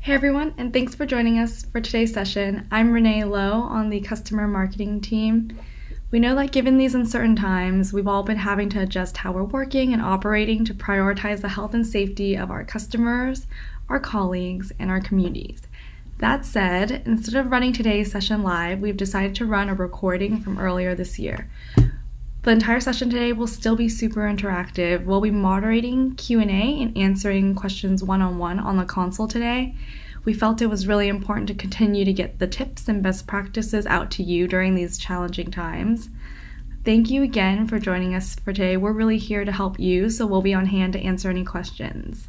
Hey everyone, and thanks for joining us for today's session. I'm Renee Lowe on the customer marketing team. We know that given these uncertain times, we've all been having to adjust how we're working and operating to prioritize the health and safety of our customers, our colleagues, and our communities. That said, instead of running today's session live, we've decided to run a recording from earlier this year. The entire session today will still be super interactive. We'll be moderating Q&A and answering questions one-on-one on the console today. We felt it was really important to continue to get the tips and best practices out to you during these challenging times. Thank you again for joining us for today. We're really here to help you, so we'll be on hand to answer any questions.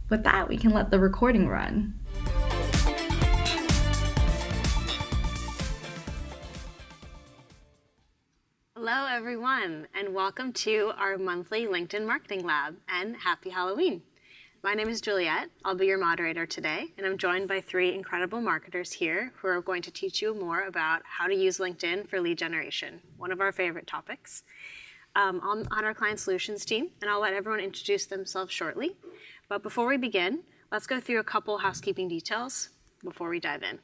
With that, we can let the recording run. Hello everyone, and welcome to our monthly LinkedIn Marketing Lab, and happy Halloween. My name is Juliet. I'll be your moderator today, and I'm joined by three incredible marketers here who are going to teach you more about how to use LinkedIn for lead generation, one of our favorite topics, on our client solutions team, and I'll let everyone introduce themselves shortly. But before we begin, let's go through a couple housekeeping details before we dive in.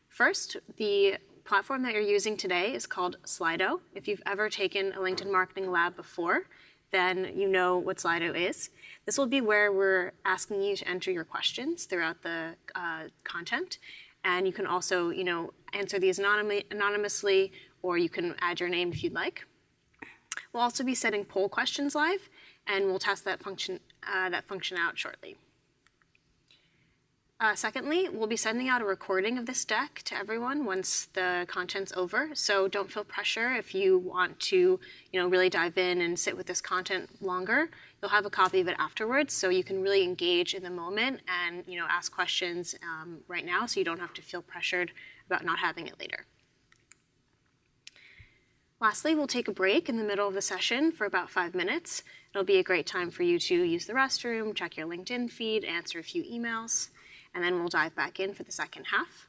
First, the platform that you're using today is called Slido. If you've ever taken a LinkedIn Marketing Lab before, then you know what Slido is. This will be where we're asking you to enter your questions throughout the content. And you can also, answer these anonymously, or you can add your name if you'd like. We'll also be setting poll questions live, and we'll test that function out shortly. Secondly, we'll be sending out a recording of this deck to everyone once the content's over, so don't feel pressure if you want to really dive in and sit with this content longer. You'll have a copy of it afterwards, so you can really engage in the moment and ask questions right now, so you don't have to feel pressured about not having it later. Lastly, we'll take a break in the middle of the session for about 5 minutes. It'll be a great time for you to use the restroom, check your LinkedIn feed, answer a few emails, and then we'll dive back in for the second half.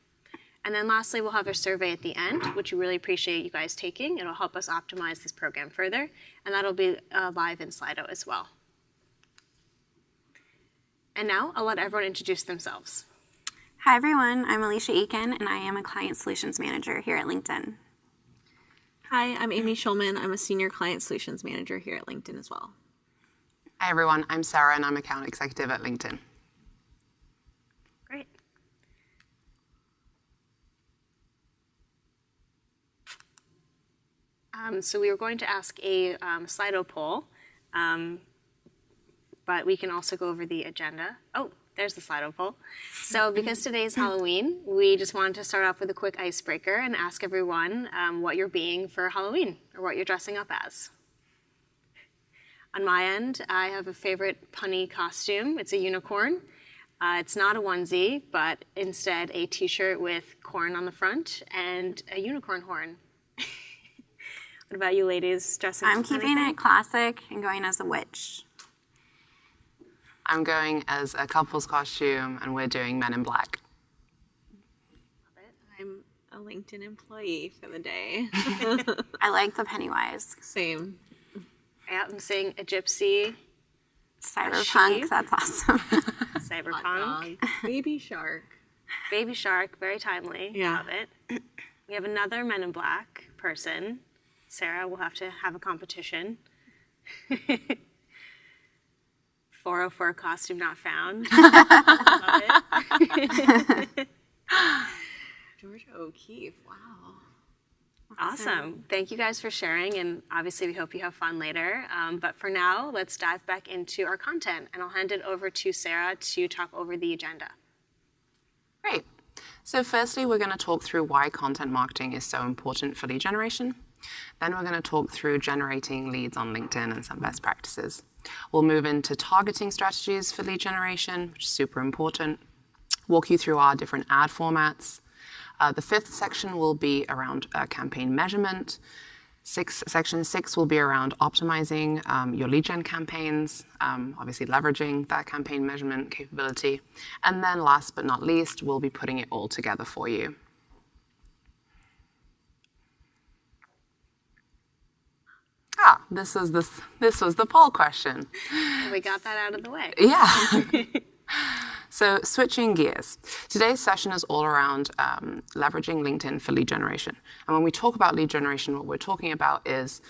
And then lastly, we'll have a survey at the end, which we really appreciate you guys taking. It'll help us optimize this program further, and that'll be live in Slido as well. And now I'll let everyone introduce themselves. Hi everyone, I'm Alicia Aiken, and I am a Client Solutions Manager here at LinkedIn. Hi, I'm Amy Schulman. I'm a Senior Client Solutions Manager here at LinkedIn as well. Hi everyone, I'm Sarah, and I'm Account Executive at LinkedIn. Great. So we were going to ask a Slido poll, but we can also go over the agenda. Oh, there's the Slido poll. So because today's Halloween, we just wanted to start off with a quick icebreaker and ask everyone what you're being for Halloween, or what you're dressing up as. On my end, I have a favorite punny costume. It's a unicorn. It's not a onesie, but instead a t-shirt with corn on the front and a unicorn horn. What about you ladies? Dressing up? I'm keeping it classic and going as a witch. I'm going as a couple's costume, and we're doing Men in Black. Love it. I'm a LinkedIn employee for the day. I like the Pennywise. Same. Yeah, I'm saying a gypsy. Cyberpunk, that's awesome. Cyberpunk. Baby shark. Baby shark, very timely. Yeah. Love it. We have another Men in Black person. Sarah, we'll have to have a competition. 404 costume not found. Love it. Georgia O'Keeffe. Wow. Awesome. Thank you guys for sharing, and obviously we hope you have fun later. But for now, let's dive back into our content, and I'll hand it over to Sarah to talk over the agenda. Great. So firstly, we're going to talk through why content marketing is so important for lead generation. Then we're going to talk through generating leads on LinkedIn and some best practices. We'll move into targeting strategies for lead generation, which is super important. Walk you through our different ad formats. The fifth section will be around campaign measurement. Section 6 will be around optimizing your lead gen campaigns, obviously leveraging that campaign measurement capability. And then last but not least, we'll be putting it all together for you. This was the poll question. We got that out of the way. Yeah. So So switching gears. Today's session is all around leveraging LinkedIn for lead generation. And when we talk about lead generation, what we're talking about is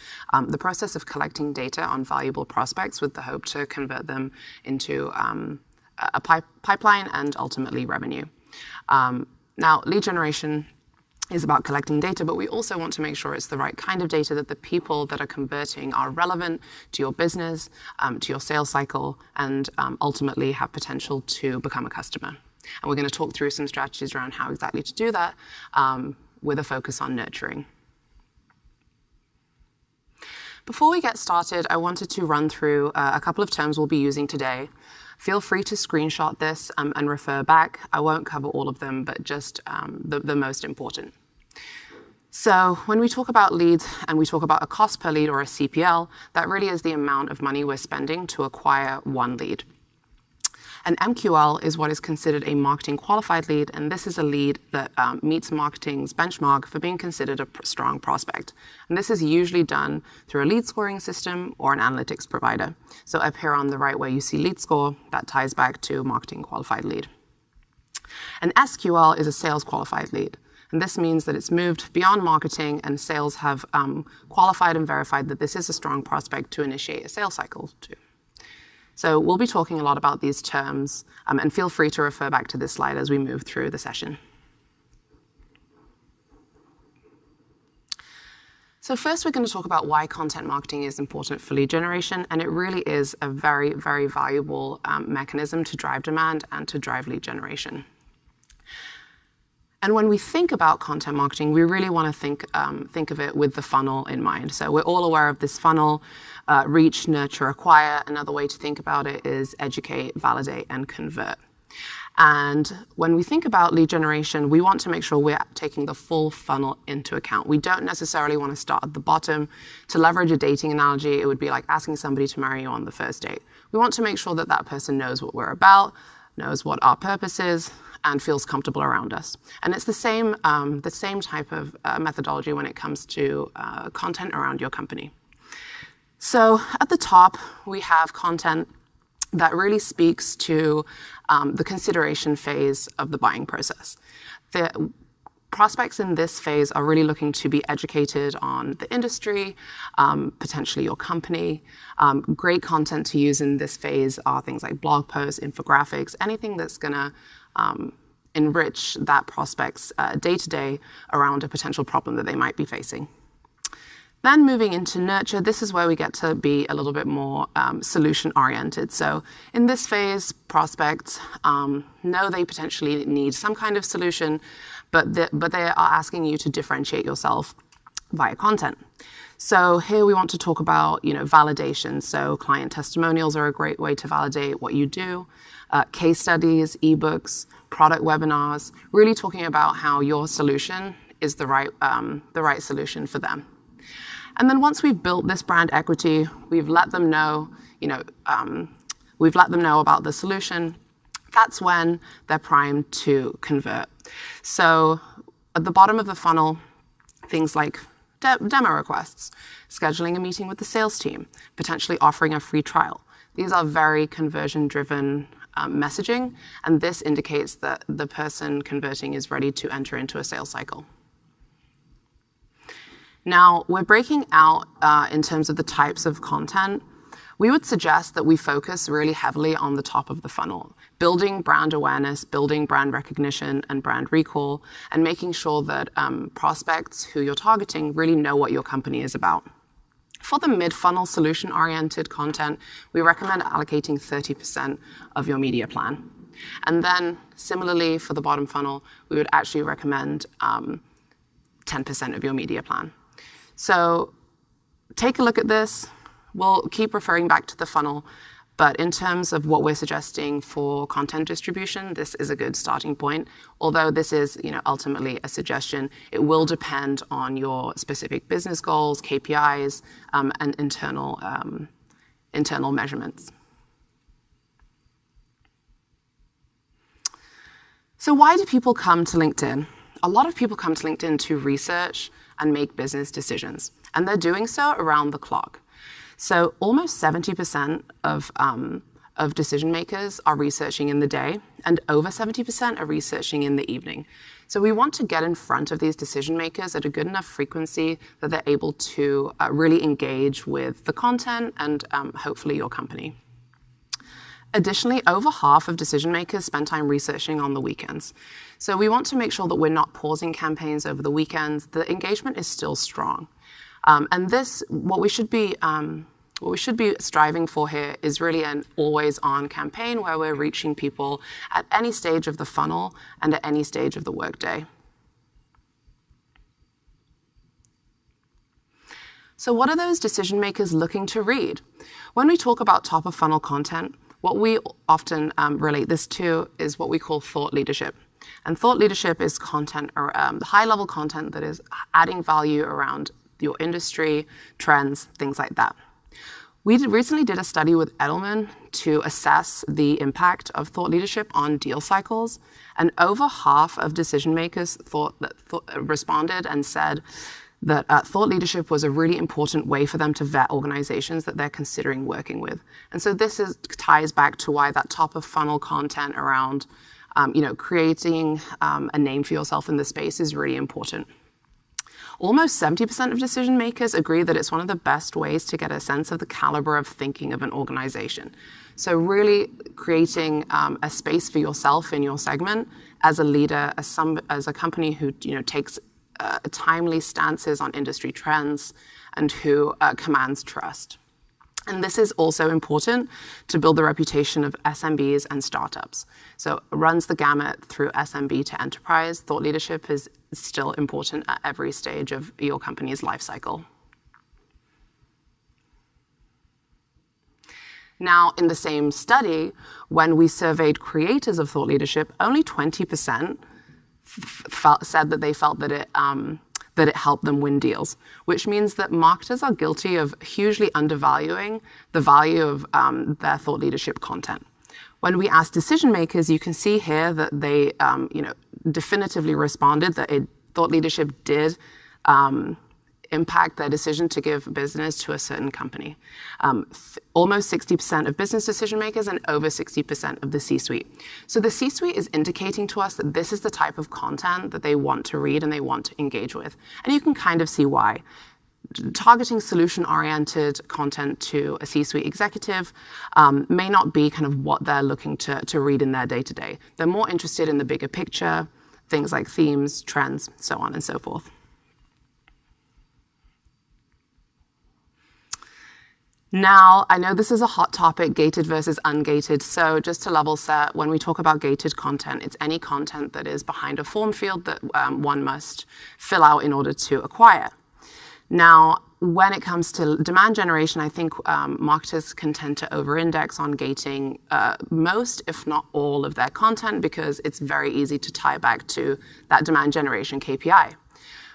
the process of collecting data on valuable prospects with the hope to convert them into a pipeline and ultimately revenue. Now, lead generation is about collecting data, but we also want to make sure it's the right kind of data, that the people that are converting are relevant to your business, to your sales cycle, and ultimately have potential to become a customer. And we're going to talk through some strategies around how exactly to do that with a focus on nurturing. Before we get started, I wanted to run through a couple of terms we'll be using today. Feel free to screenshot this and refer back. I won't cover all of them, but just the most important. So when we talk about leads and we talk about a cost per lead or a CPL, that really is the amount of money we're spending to acquire one lead. An MQL is what is considered a marketing qualified lead, and this is a lead that meets marketing's benchmark for being considered a strong prospect. And this is usually done through a lead scoring system or an analytics provider. So up here on the right where you see lead score, that ties back to marketing qualified lead. An SQL is a sales qualified lead. And this means that it's moved beyond marketing and sales have qualified and verified that this is a strong prospect to initiate a sales cycle to. So we'll be talking a lot about these terms, and feel free to refer back to this slide as we move through the session. So first, we're going to talk about why content marketing is important for lead generation, and it really is a very, very valuable mechanism to drive demand and to drive lead generation. And when we think about content marketing, we really want to think of it with the funnel in mind. So we're all aware of this funnel, reach, nurture, acquire. Another way to think about it is educate, validate, and convert. And when we think about lead generation, we want to make sure we're taking the full funnel into account. We don't necessarily want to start at the bottom. To leverage a dating analogy, it would be like asking somebody to marry you on the first date. We want to make sure that that person knows what we're about, knows what our purpose is, and feels comfortable around us. And it's the same type of methodology when it comes to content around your company. So at the top, we have content that really speaks to the consideration phase of the buying process. The prospects in this phase are really looking to be educated on the industry, potentially your company. Great content to use in this phase are things like blog posts, infographics, anything that's going to enrich that prospect's day-to-day around a potential problem that they might be facing. Then moving into nurture, this is where we get to be a little bit more solution-oriented. So in this phase, prospects know they potentially need some kind of solution, but they are asking you to differentiate yourself via content. So here we want to talk about, validation. So client testimonials are a great way to validate what you do. Case studies, ebooks, product webinars, really talking about how your solution is the right solution for them. And then once we've built this brand equity, we've let them know, about the solution. That's when they're primed to convert. So at the bottom of the funnel, things like demo requests, scheduling a meeting with the sales team, potentially offering a free trial. These are very conversion-driven messaging, and this indicates that the person converting is ready to enter into a sales cycle. Now, we're breaking out in terms of the types of content. We would suggest that we focus really heavily on the top of the funnel, building brand awareness, building brand recognition and brand recall, and making sure that prospects who you're targeting really know what your company is about. For the mid-funnel solution-oriented content, we recommend allocating 30% of your media plan. And then similarly for the bottom funnel, we would actually recommend 10% of your media plan. So take a look at this. We'll keep referring back to the funnel, but in terms of what we're suggesting for content distribution, this is a good starting point. Although this is, ultimately a suggestion, it will depend on your specific business goals, KPIs, and internal measurements. So why do people come to LinkedIn? A lot of people come to LinkedIn to research and make business decisions, and they're doing so around the clock. So almost 70% of of decision makers are researching in the day, and over 70% are researching in the evening. So we want to get in front of these decision makers at a good enough frequency that they're able to really engage with the content and hopefully your company. Additionally, over half of decision makers spend time researching on the weekends. So we want to make sure that we're not pausing campaigns over the weekends. The engagement is still strong. And this, what we should be striving for here is really an always-on campaign where we're reaching people at any stage of the funnel and at any stage of the workday. So what are those decision makers looking to read? When we talk about top-of-funnel content, what we often relate this to is what we call thought leadership. And thought leadership is content, or high-level content that is adding value around your industry, trends, things like that. We recently did a study with Edelman to assess the impact of thought leadership on deal cycles, and over half of decision makers responded and said that thought leadership was a really important way for them to vet organizations that they're considering working with. And so this ties back to why that top of funnel content around creating a name for yourself in the space is really important. Almost 70% of decision makers agree that it's one of the best ways to get a sense of the caliber of thinking of an organization. So really creating a space for yourself in your segment as a leader, as a company who takes timely stances on industry trends and who commands trust. And this is also important to build the reputation of SMBs and startups. So it runs the gamut through SMB to enterprise. Thought leadership is still important at every stage of your company's life cycle. Now, in the same study, when we surveyed creators of thought leadership, only 20% said that they felt that it helped them win deals, which means that marketers are guilty of hugely undervaluing the value of their thought leadership content. When we asked decision makers, you can see here that they definitively responded that thought leadership did impact their decision to give business to a certain company. Almost 60% of business decision makers and over 60% of the C-suite. So the C-suite is indicating to us that this is the type of content that they want to read and they want to engage with. And you can kind of see why. Targeting solution-oriented content to a C-suite executive may not be kind of what they're looking to read in their day-to-day. They're more interested in the bigger picture, things like themes, trends, so on and so forth. Now, I know this is a hot topic, gated versus ungated, so just to level set, when we talk about gated content, it's any content that is behind a form field that one must fill out in order to acquire. Now, when it comes to demand generation, I think marketers can tend to over-index on gating most, if not all, of their content because it's very easy to tie back to that demand generation KPI.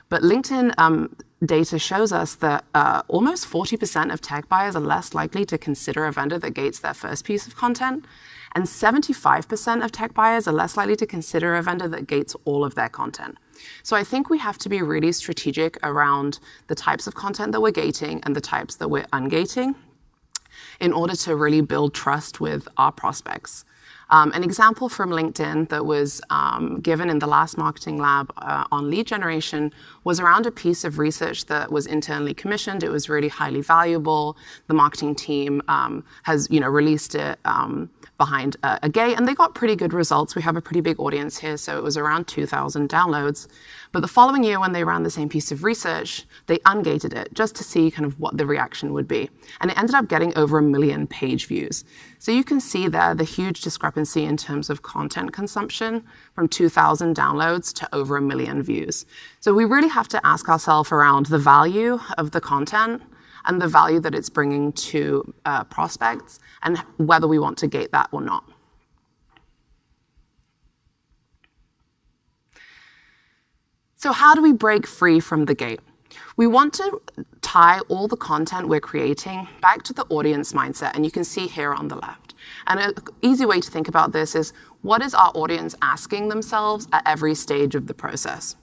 But LinkedIn data shows us that almost 40% of tech buyers are less likely to consider a vendor that gates their first piece of content, and 75% of tech buyers are less likely to consider a vendor that gates all of their content. So I think we have to be really strategic around the types of content that we're gating and the types that we're ungating in order to really build trust with our prospects. An example from LinkedIn that was given in the last marketing lab on lead generation was around a piece of research that was internally commissioned. It was really highly valuable. The marketing team has released it behind a gate, and they got pretty good results. We have a pretty big audience here, so it was around 2,000 downloads. But the following year, when they ran the same piece of research, they ungated it just to see kind of what the reaction would be. And it ended up getting over 1 million page views. So you can see there the huge discrepancy in terms of content consumption from 2,000 downloads to over 1 million views. So we really have to ask ourselves around the value of the content and the value that it's bringing to prospects and whether we want to gate that or not. So how do we break free from the gate? We want to tie all the content we're creating back to the audience mindset, and you can see here on the left. And an easy way to think about this is, what is our audience asking themselves at every stage of the process?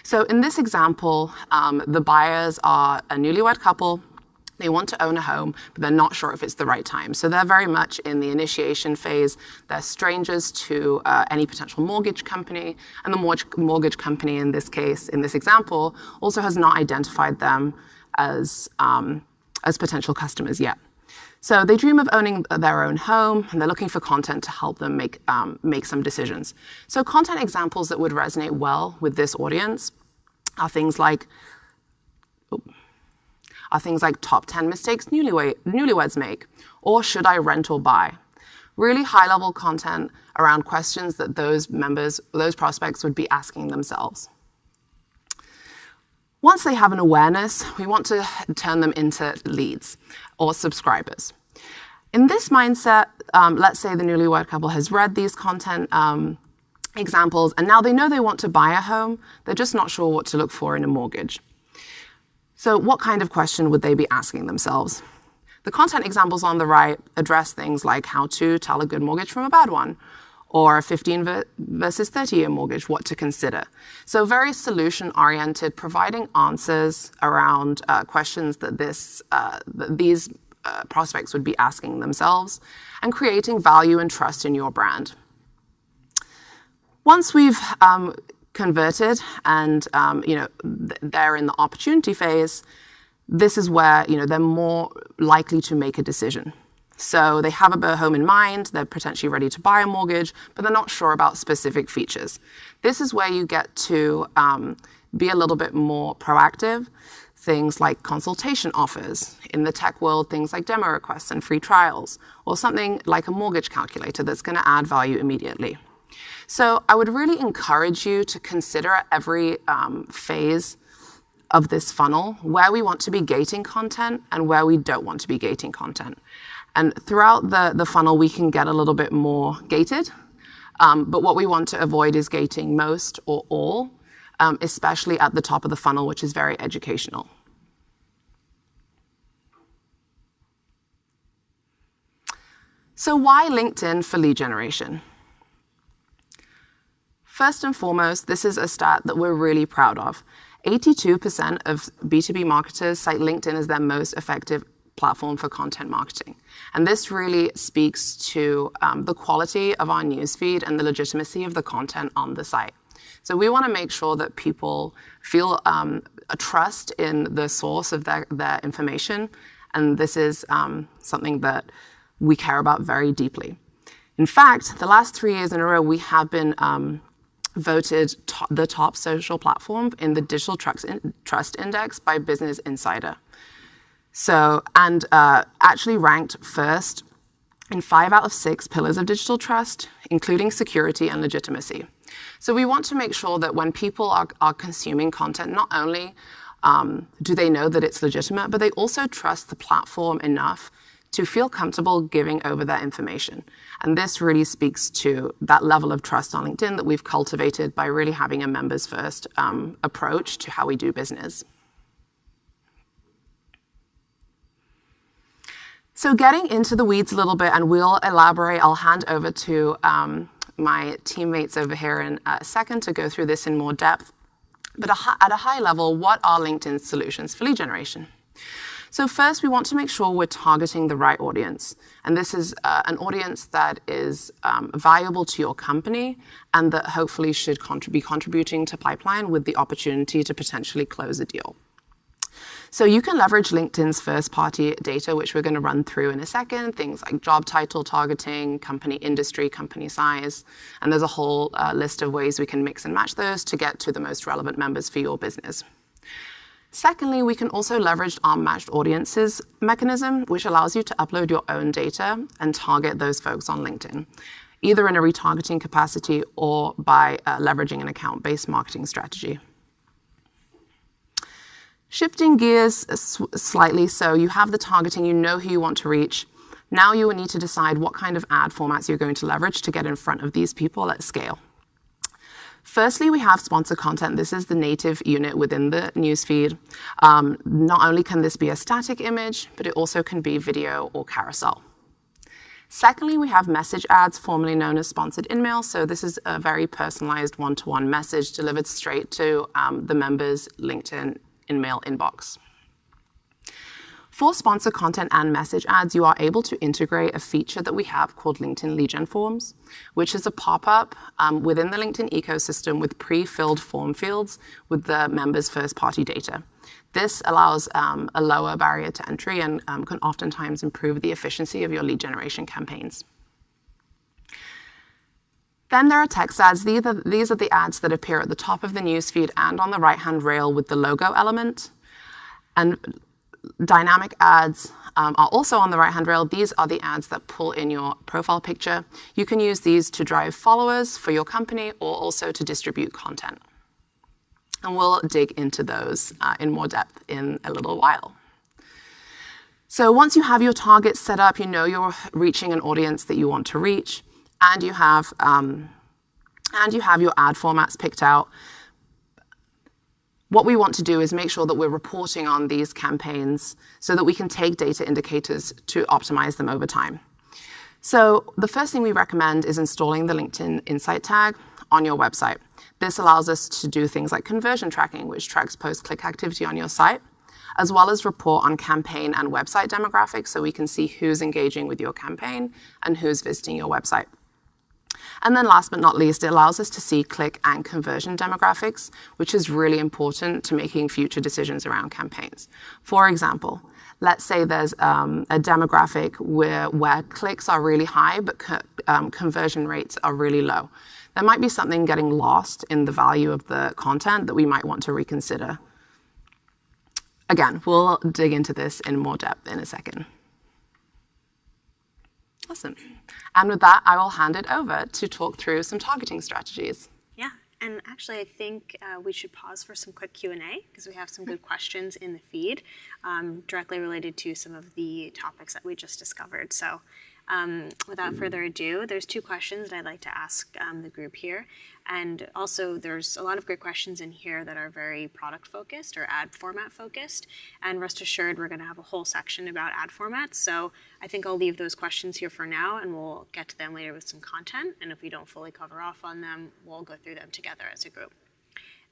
So in this example, the buyers are a newlywed couple They want to own a home, but they're not sure if it's the right time. So they're very much in the initiation phase. They're strangers to any potential mortgage company, and the mortgage company in this case, in this example, also has not identified them as potential customers yet. So they dream of owning their own home, and they're looking for content to help them make some decisions. So content examples that would resonate well with this audience are things like top 10 mistakes newlyweds make, or should I rent or buy? Really high-level content around questions that those prospects would be asking themselves. Once they have an awareness, we want to turn them into leads or subscribers. In this mindset, let's say the newlywed couple has read these content examples, and now they know they want to buy a home. They're just not sure what to look for in a mortgage. So what kind of question would they be asking themselves? The content examples on the right address things like how to tell a good mortgage from a bad one, or a 15 versus 30-year mortgage, what to consider. So very solution-oriented, providing answers around questions that these prospects would be asking themselves, and creating value and trust in your brand. Once we've converted and they're in the opportunity phase, this is where they're more likely to make a decision. So they have a home in mind, they're potentially ready to buy a mortgage, but they're not sure about specific features. This is where you get to be a little bit more proactive. Things like consultation offers. In the tech world, things like demo requests and free trials, or something like a mortgage calculator that's going to add value immediately. So I would really encourage you to consider at every phase of this funnel where we want to be gating content and where we don't want to be gating content. And throughout the funnel, we can get a little bit more gated, but what we want to avoid is gating most or all, especially at the top of the funnel, which is very educational. So why LinkedIn for lead generation? First and foremost, this is a stat that we're really proud of. 82% of B2B marketers cite LinkedIn as their most effective platform for content marketing. And this really speaks to the quality of our newsfeed and the legitimacy of the content on the site. So we want to make sure that people feel a trust in the source of their information, and this is something that we care about very deeply. In fact, the last 3 years in a row, we have been voted the top social platform in the Digital Trust Index by Business Insider. So, and actually ranked first in 5 out of 6 pillars of digital trust, including security and legitimacy. So we want to make sure that when people are consuming content, not only do they know that it's legitimate, but they also trust the platform enough to feel comfortable giving over their information. And this really speaks to that level of trust on LinkedIn that we've cultivated by really having a members first approach to how we do business. So getting into the weeds a little bit, and we'll elaborate, I'll hand over to my teammates over here in a second to go through this in more depth. But at a high level, what are LinkedIn solutions for lead generation? So first, we want to make sure we're targeting the right audience. And this is an audience that is valuable to your company and that hopefully should be contributing to pipeline with the opportunity to potentially close a deal. So you can leverage LinkedIn's first-party data, which we're going to run through in a second, things like job title targeting, company industry, company size, and there's a whole list of ways we can mix and match those to get to the most relevant members for your business. Secondly, we can also leverage our matched audiences mechanism, which allows you to upload your own data and target those folks on LinkedIn, either in a retargeting capacity or by leveraging an account-based marketing strategy. Shifting gears slightly, so you have the targeting, you know who you want to reach. Now you will need to decide what kind of ad formats you're going to leverage to get in front of these people at scale. Firstly, we have sponsor content. This is the native unit within the newsfeed. Not only can this be a static image, but it also can be video or carousel. Secondly, we have message ads, formerly known as sponsored in-mail. So this is a very personalized one-to-one message delivered straight to the member's LinkedIn in-mail inbox. For sponsor content and message ads, you are able to integrate a feature that we have called LinkedIn Lead Gen Forms, which is a pop-up within the LinkedIn ecosystem with pre-filled form fields with the members' first-party data. This allows a lower barrier to entry and can oftentimes improve the efficiency of your lead generation campaigns. Then there are text ads. These are the ads that appear at the top of the newsfeed and on the right-hand rail with the logo element. And dynamic ads are also on the right-hand rail. These are the ads that pull in your profile picture. You can use these to drive followers for your company or also to distribute content. And we'll dig into those in more depth in a little while. So once you have your targets set up, you know you're reaching an audience that you want to reach, and you have your ad formats picked out. What we want to do is make sure that we're reporting on these campaigns so that we can take data indicators to optimize them over time. So the first thing we recommend is installing the LinkedIn Insight tag on your website. This allows us to do things like conversion tracking, which tracks post-click activity on your site, as well as report on campaign and website demographics so we can see who's engaging with your campaign and who's visiting your website. And then last but not least, it allows us to see click and conversion demographics, which is really important to making future decisions around campaigns. For example, let's say there's a demographic where clicks are really high, but conversion rates are really low. There might be something getting lost in the value of the content that we might want to reconsider. Again, we'll dig into this in more depth in a second. Awesome. And with that, I will hand it over to talk through some targeting strategies. Yeah, and actually I think we should pause for some quick Q&A because we have some good questions in the feed directly related to some of the topics that we just discovered. So without further ado, there's two questions that I'd like to ask the group here. And also there's a lot of great questions in here that are very product focused or ad format focused. And rest assured, we're going to have a whole section about ad formats. So I think I'll leave those questions here for now and we'll get to them later with some content. And if we don't fully cover off on them, we'll go through them together as a group.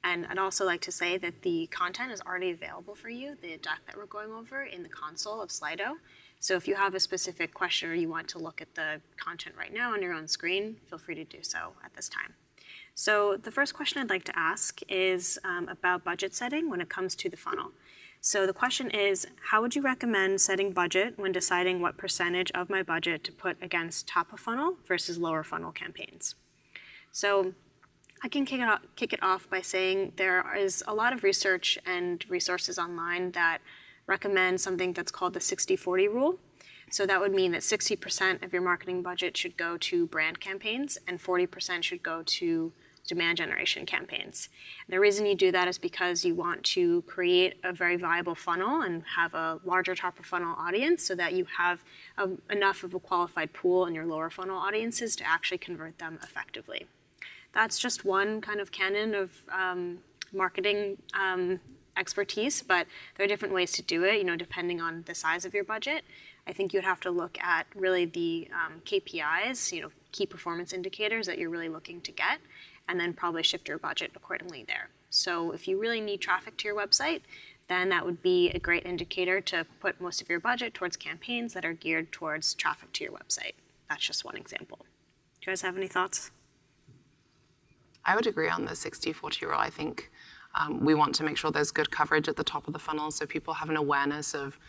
And I'd also like to say that the content is already available for you, the deck that we're going over, in the console of Slido. So if you have a specific question or you want to look at the content right now on your own screen, feel free to do so at this time. So the first question I'd like to ask is about budget setting when it comes to the funnel. So the question is, how would you recommend setting budget when deciding what percentage of my budget to put against top of funnel versus lower funnel campaigns? So I can kick it off by saying there is a lot of research and resources online that recommend something that's called the 60-40 rule. So that would mean that 60% of your marketing budget should go to brand campaigns and 40% should go to demand generation campaigns. And the reason you do that is because you want to create a very viable funnel and have a larger top of funnel audience so that you have enough of a qualified pool in your lower funnel audiences to actually convert them effectively. That's just one kind of canon of marketing expertise, but there are different ways to do it, depending on the size of your budget. I think you'd have to look at really the KPIs, key performance indicators that you're really looking to get, and then probably shift your budget accordingly there. So if you really need traffic to your website, then that would be a great indicator to put most of your budget towards campaigns that are geared towards traffic to your website. That's just one example. Do you guys have any thoughts? I would agree on the 60-40 rule. I think we want to make sure there's good coverage at the top of the funnel so people have an awareness of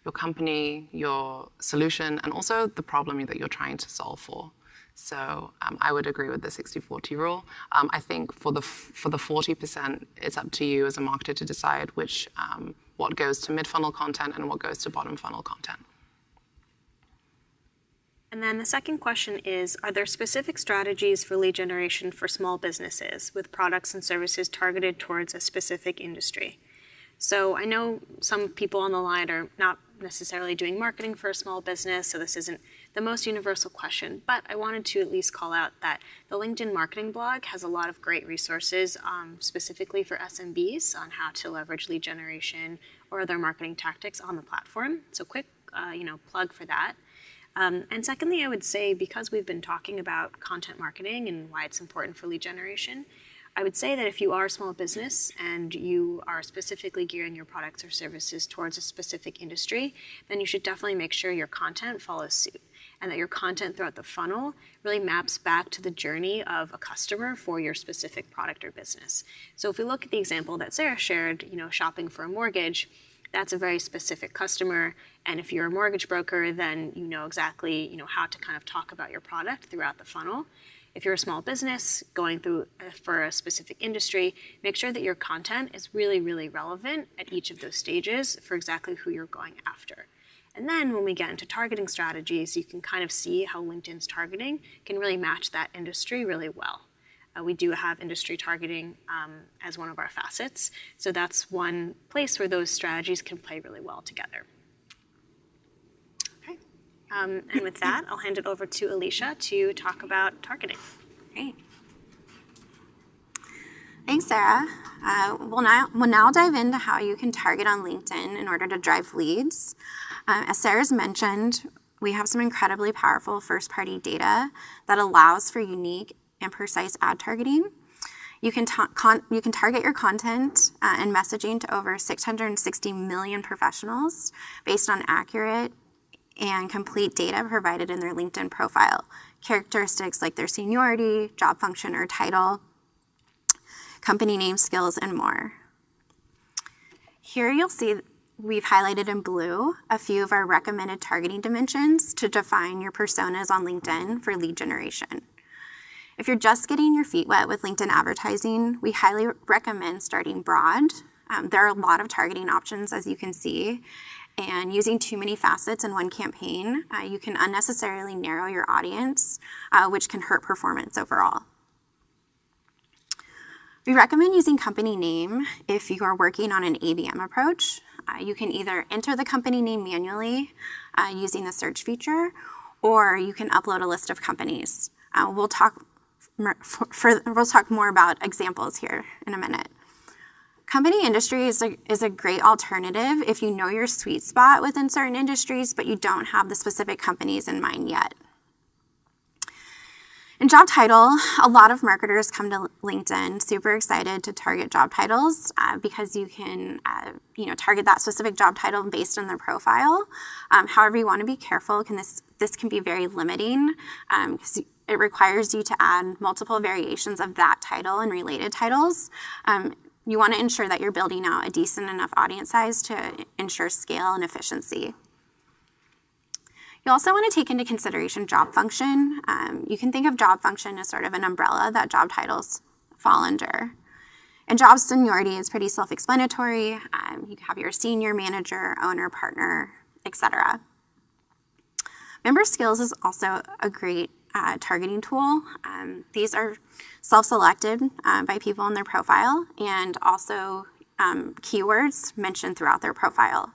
your company, your solution, and also the problem that you're trying to solve for. So I would agree with the 60-40 rule. I think for the 40%, it's up to you as a marketer to decide what goes to mid-funnel content and what goes to bottom-funnel content. And then the second question is, are there specific strategies for lead generation for small businesses with products and services targeted towards a specific industry? So I know some people on the line are not necessarily doing marketing for a small business, so this isn't the most universal question, but I wanted to at least call out that the LinkedIn marketing blog has a lot of great resources specifically for SMBs on how to leverage lead generation or other marketing tactics on the platform. So quick plug for that. And secondly, I would say because we've been talking about content marketing and why it's important for lead generation, I would say that if you are a small business and you are specifically gearing your products or services towards a specific industry, then you should definitely make sure your content follows suit and that your content throughout the funnel really maps back to the journey of a customer for your specific product or business. So if we look at the example that Sarah shared, shopping for a mortgage, that's a very specific customer. And if you're a mortgage broker, then you know exactly how to kind of talk about your product throughout the funnel. If you're a small business going through for a specific industry, make sure that your content is really, really relevant at each of those stages for exactly who you're going after. And then when we get into targeting strategies, you can kind of see how LinkedIn's targeting can really match that industry really well. We do have industry targeting as one of our facets, so that's one place where those strategies can play really well together. Okay, and with that, I'll hand it over to Alicia to talk about targeting. Great. Thanks, Sarah. We'll now dive into how you can target on LinkedIn in order to drive leads. As Sarah's mentioned, we have some incredibly powerful first-party data that allows for unique and precise ad targeting. You can target your content and messaging to over 660 million professionals based on accurate and complete data provided in their LinkedIn profile. Characteristics like their seniority, job function or title, company name, skills, and more. Here you'll see we've highlighted in blue a few of our recommended targeting dimensions to define your personas on LinkedIn for lead generation. If you're just getting your feet wet with LinkedIn advertising, we highly recommend starting broad. There are a lot of targeting options, as you can see, and using too many facets in one campaign, you can unnecessarily narrow your audience, which can hurt performance overall. We recommend using company name if you are working on an ABM approach. You can either enter the company name manually using the search feature, or you can upload a list of companies. We'll talk more about examples here in a minute. Company industry is a great alternative if you know your sweet spot within certain industries, but you don't have the specific companies in mind yet. In job title, a lot of marketers come to LinkedIn super excited to target job titles because you can target that specific job title based on their profile. However, you want to be careful. This can be very limiting because it requires you to add multiple variations of that title and related titles. You want to ensure that you're building out a decent enough audience size to ensure scale and efficiency. You also want to take into consideration job function. You can think of job function as sort of an umbrella that job titles fall under. And job seniority is pretty self-explanatory. You have your senior, manager, owner, partner, etc. Member skills is also a great targeting tool. These are self-selected by people in their profile and also keywords mentioned throughout their profile.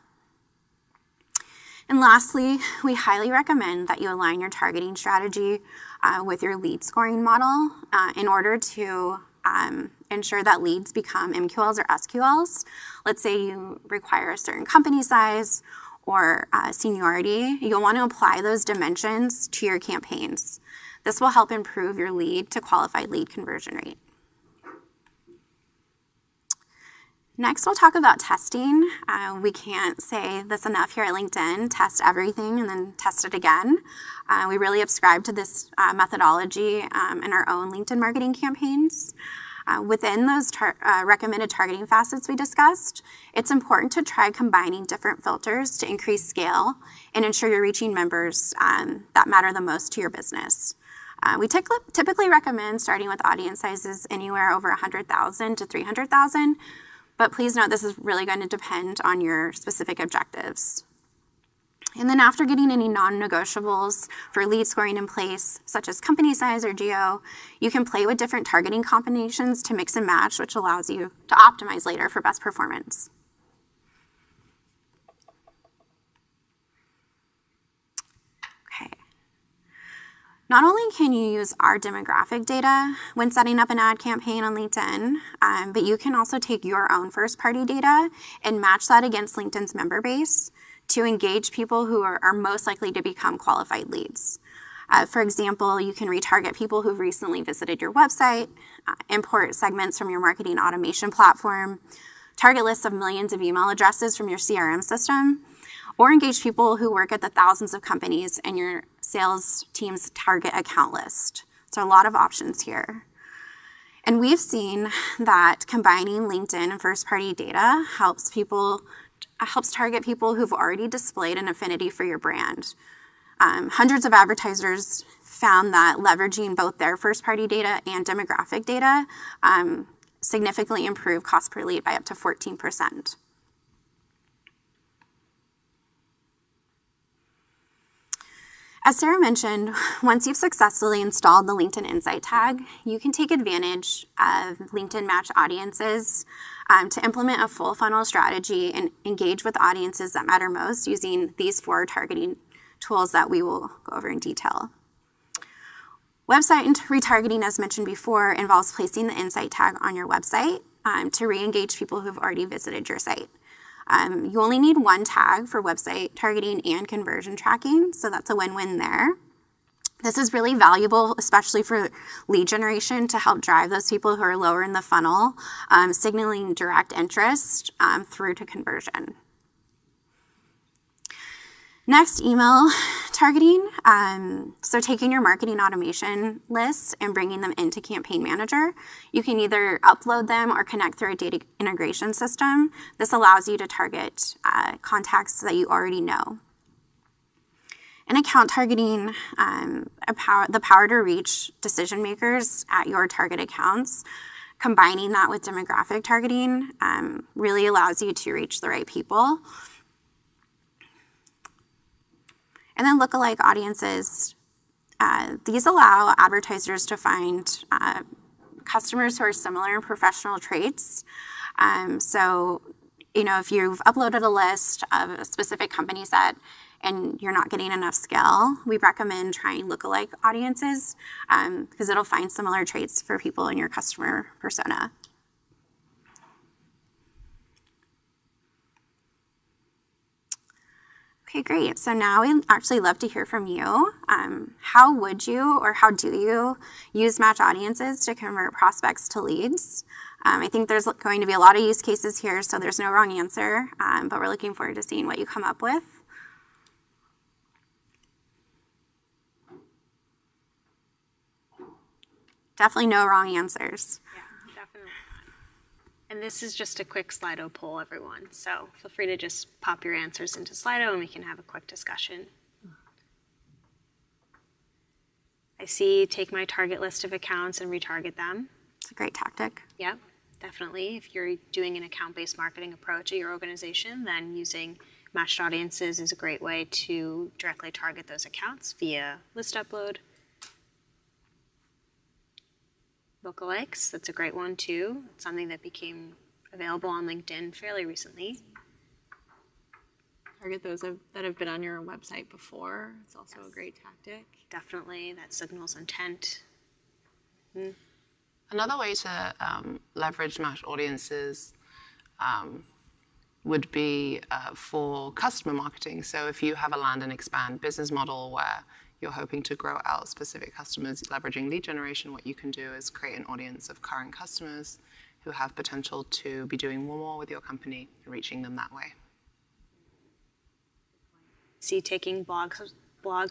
And lastly, we highly recommend that you align your targeting strategy with your lead scoring model in order to ensure that leads become MQLs or SQLs. Let's say you require a certain company size or seniority. You'll want to apply those dimensions to your campaigns. This will help improve your lead to qualified lead conversion rate. Next, we'll talk about testing. We can't say this enough here at LinkedIn, test everything and then test it again. We really ascribe to this methodology in our own LinkedIn marketing campaigns. Within those recommended targeting facets we discussed, it's important to try combining different filters to increase scale and ensure you're reaching members that matter the most to your business. We typically recommend starting with audience sizes anywhere over 100,000 to 300,000, but please note this is really going to depend on your specific objectives. And then after getting any non-negotiables for lead scoring in place, such as company size or geo, you can play with different targeting combinations to mix and match, which allows you to optimize later for best performance. Okay. Not only can you use our demographic data when setting up an ad campaign on LinkedIn, but you can also take your own first-party data and match that against LinkedIn's member base to engage people who are most likely to become qualified leads. For example, you can retarget people who've recently visited your website, import segments from your marketing automation platform, target lists of millions of email addresses from your CRM system, or engage people who work at the thousands of companies in your sales team's target account list. So a lot of options here. And we've seen that combining LinkedIn and first-party data helps target people who've already displayed an affinity for your brand. Hundreds of advertisers found that leveraging both their first-party data and demographic data significantly improved cost per lead by up to 14%. As Sarah mentioned, once you've successfully installed the LinkedIn Insight tag, you can take advantage of LinkedIn Match Audiences to implement a full funnel strategy and engage with audiences that matter most using these 4 targeting tools that we will go over in detail. Website retargeting, as mentioned before, involves placing the Insight tag on your website to re-engage people who've already visited your site. You only need 1 tag for website targeting and conversion tracking, so that's a win-win there. This is really valuable, especially for lead generation, to help drive those people who are lower in the funnel, signaling direct interest through to conversion. Next, email targeting. So taking your marketing automation lists and bringing them into Campaign Manager. You can either upload them or connect through a data integration system. This allows you to target contacts that you already know. And account targeting, the power to reach decision makers at your target accounts. Combining that with demographic targeting really allows you to reach the right people. And then lookalike audiences. These allow advertisers to find customers who are similar in professional traits. So, if you've uploaded a list of a specific company set and you're not getting enough scale, we recommend trying lookalike audiences because it'll find similar traits for people in your customer persona. Okay, great. So now we'd actually love to hear from you. How would you or how do you use match audiences to convert prospects to leads? I think there's going to be a lot of use cases here, so there's no wrong answer, but we're looking forward to seeing what you come up with. Definitely no wrong answers. Yeah, definitely not. And this is just a quick Slido poll, everyone. So feel free to just pop your answers into Slido and we can have a quick discussion. I see take my target list of accounts and retarget them. It's a great tactic. Yep, definitely. If you're doing an account-based marketing approach at your organization, then using matched audiences is a great way to directly target those accounts via list upload. Lookalikes, that's a great one too. It's something that became available on LinkedIn fairly recently. Target those that have been on your website before. It's also a great tactic. Definitely, that signals intent. Another way to leverage matched audiences would be for customer marketing. So if you have a land and expand business model where you're hoping to grow out specific customers leveraging lead generation, what you can do is create an audience of current customers who have potential to be doing more with your company and reaching them that way. See, taking blog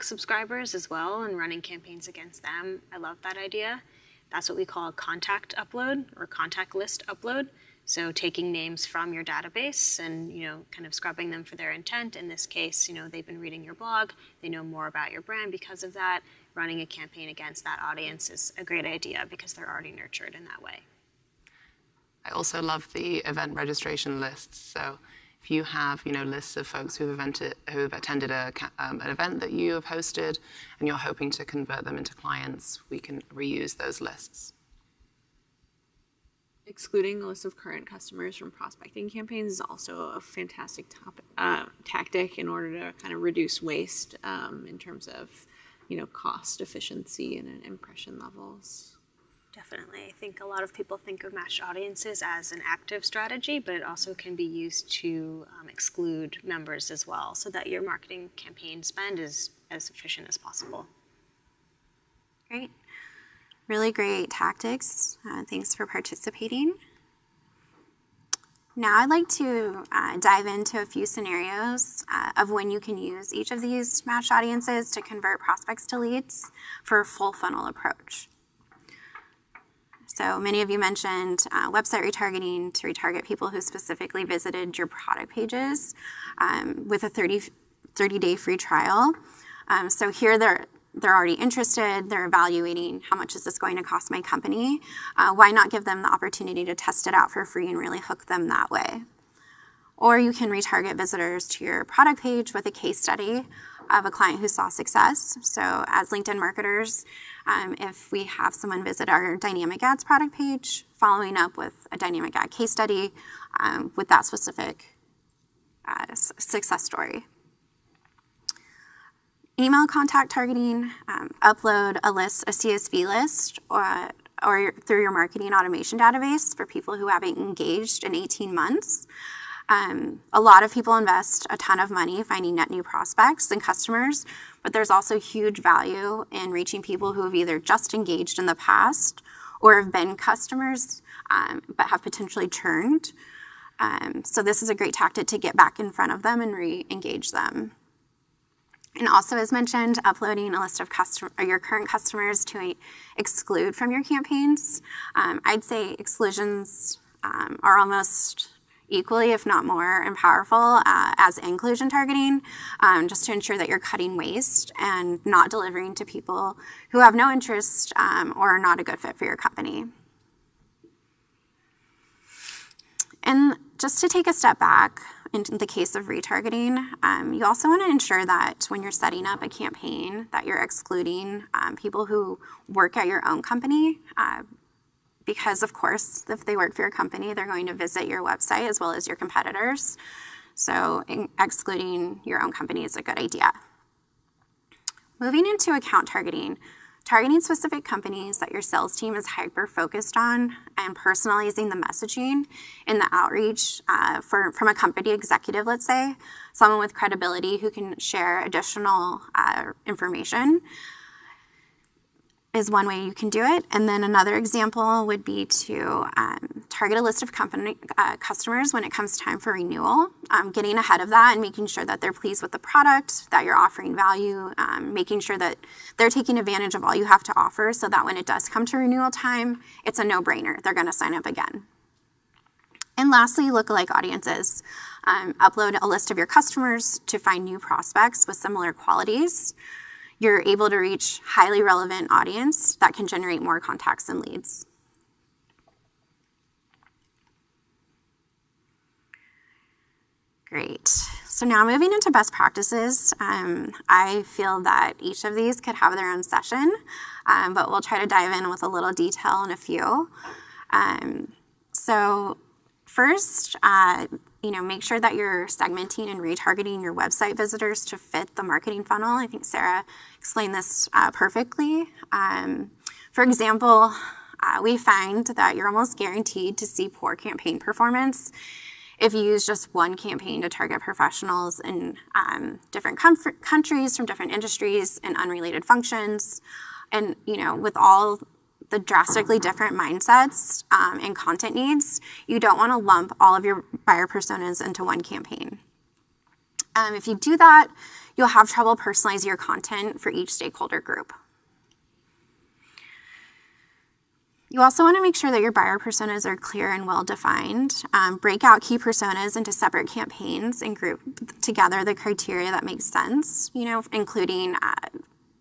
subscribers as well and running campaigns against them. I love that idea. That's what we call a contact upload or contact list upload. So taking names from your database and, kind of scrubbing them for their intent. In this case, they've been reading your blog. They know more about your brand because of that. Running a campaign against that audience is a great idea because they're already nurtured in that way. I also love the event registration lists. So if you have, lists of folks who've attended an event that you have hosted and you're hoping to convert them into clients, we can reuse those lists. Excluding a list of current customers from prospecting campaigns is also a fantastic tactic in order to kind of reduce waste in terms of, cost efficiency and impression levels. Definitely. I think a lot of people think of matched audiences as an active strategy, but it also can be used to exclude members as well so that your marketing campaign spend is as efficient as possible. Great. Really great tactics. Thanks for participating. Now I'd like to dive into a few scenarios of when you can use each of these matched audiences to convert prospects to leads for a full funnel approach. So many of you mentioned website retargeting to retarget people who specifically visited your product pages with a 30-day free trial. So here they're already interested, they're evaluating how much is this going to cost my company. Why not give them the opportunity to test it out for free and really hook them that way? Or you can retarget visitors to your product page with a case study of a client who saw success. So as LinkedIn marketers, if we have someone visit our dynamic ads product page, following up with a dynamic ad case study with that specific success story. Email contact targeting, upload a CSV list or through your marketing automation database for people who haven't engaged in 18 months. A lot of people invest a ton of money finding net new prospects and customers, but there's also huge value in reaching people who have either just engaged in the past or have been customers but have potentially churned. So this is a great tactic to get back in front of them and re-engage them. And also, as mentioned, uploading a list of your current customers to exclude from your campaigns. I'd say exclusions are almost equally, if not more, powerful as inclusion targeting, just to ensure that you're cutting waste and not delivering to people who have no interest or are not a good fit for your company. And just to take a step back, in the case of retargeting, you also want to ensure that when you're setting up a campaign that you're excluding people who work at your own company, because of course, if they work for your company, they're going to visit your website as well as your competitors. So excluding your own company is a good idea. Moving into account targeting. Targeting specific companies that your sales team is hyper-focused on and personalizing the messaging in the outreach from a company executive, let's say, someone with credibility who can share additional information is one way you can do it. And then another example would be to target a list of customers when it comes time for renewal, getting ahead of that and making sure that they're pleased with the product, that you're offering value, making sure that they're taking advantage of all you have to offer so that when it does come to renewal time, it's a no-brainer. They're going to sign up again. And lastly, lookalike audiences. Upload a list of your customers to find new prospects with similar qualities. You're able to reach highly relevant audience that can generate more contacts and leads. Great. So now moving into best practices, I feel that each of these could have their own session, but we'll try to dive in with a little detail in a few. So first, make sure that you're segmenting and retargeting your website visitors to fit the marketing funnel. I think Sarah explained this perfectly. For example, we find that you're almost guaranteed to see poor campaign performance if you use just one campaign to target professionals in different countries from different industries and unrelated functions. And, with all the drastically different mindsets and content needs, you don't want to lump all of your buyer personas into one campaign. If you do that, you'll have trouble personalizing your content for each stakeholder group. You also want to make sure that your buyer personas are clear and well-defined. Break out key personas into separate campaigns and group together the criteria that makes sense, including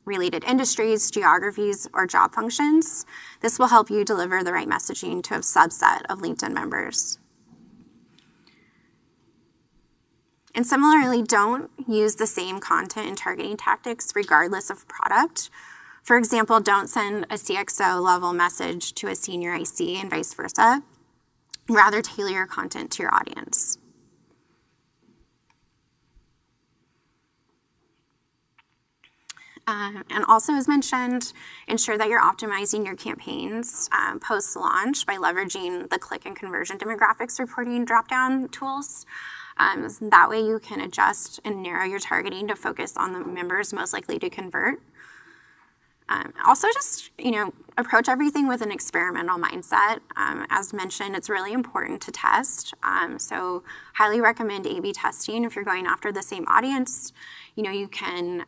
related industries, geographies, or job functions. This will help you deliver the right messaging to a subset of LinkedIn members. And similarly, don't use the same content and targeting tactics regardless of product. For example, don't send a CXO level message to a senior IC and vice versa. Rather, tailor your content to your audience. And also, as mentioned, ensure that you're optimizing your campaigns post-launch by leveraging the click and conversion demographics reporting drop-down tools. That way you can adjust and narrow your targeting to focus on the members most likely to convert. Also, just, approach everything with an experimental mindset. As mentioned, it's really important to test. So highly recommend A/B testing if you're going after the same audience. You can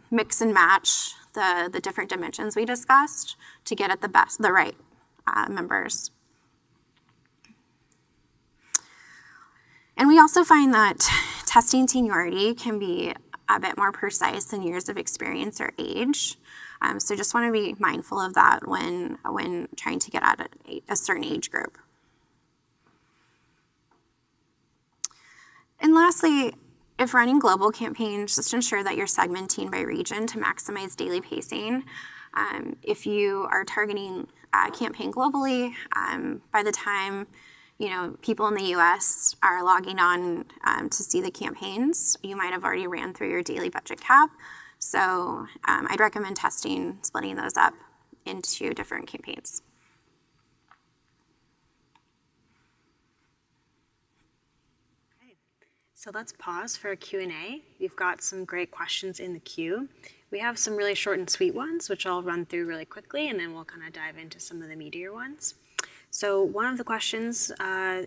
mix and match the different dimensions we discussed to get at the right members. And we also find that testing seniority can be a bit more precise than years of experience or age. So just want to be mindful of that when trying to get at a certain age group. And lastly, if running global campaigns, just ensure that you're segmenting by region to maximize daily pacing. If you are targeting a campaign globally, by the time people in the US are logging on to see the campaigns, you might have already ran through your daily budget cap. So I'd recommend splitting those up into different campaigns. Okay, so let's pause for a Q&A. We've got some great questions in the queue. We have some really short and sweet ones, which I'll run through really quickly, and then we'll kind of dive into some of the meatier ones. So one of the questions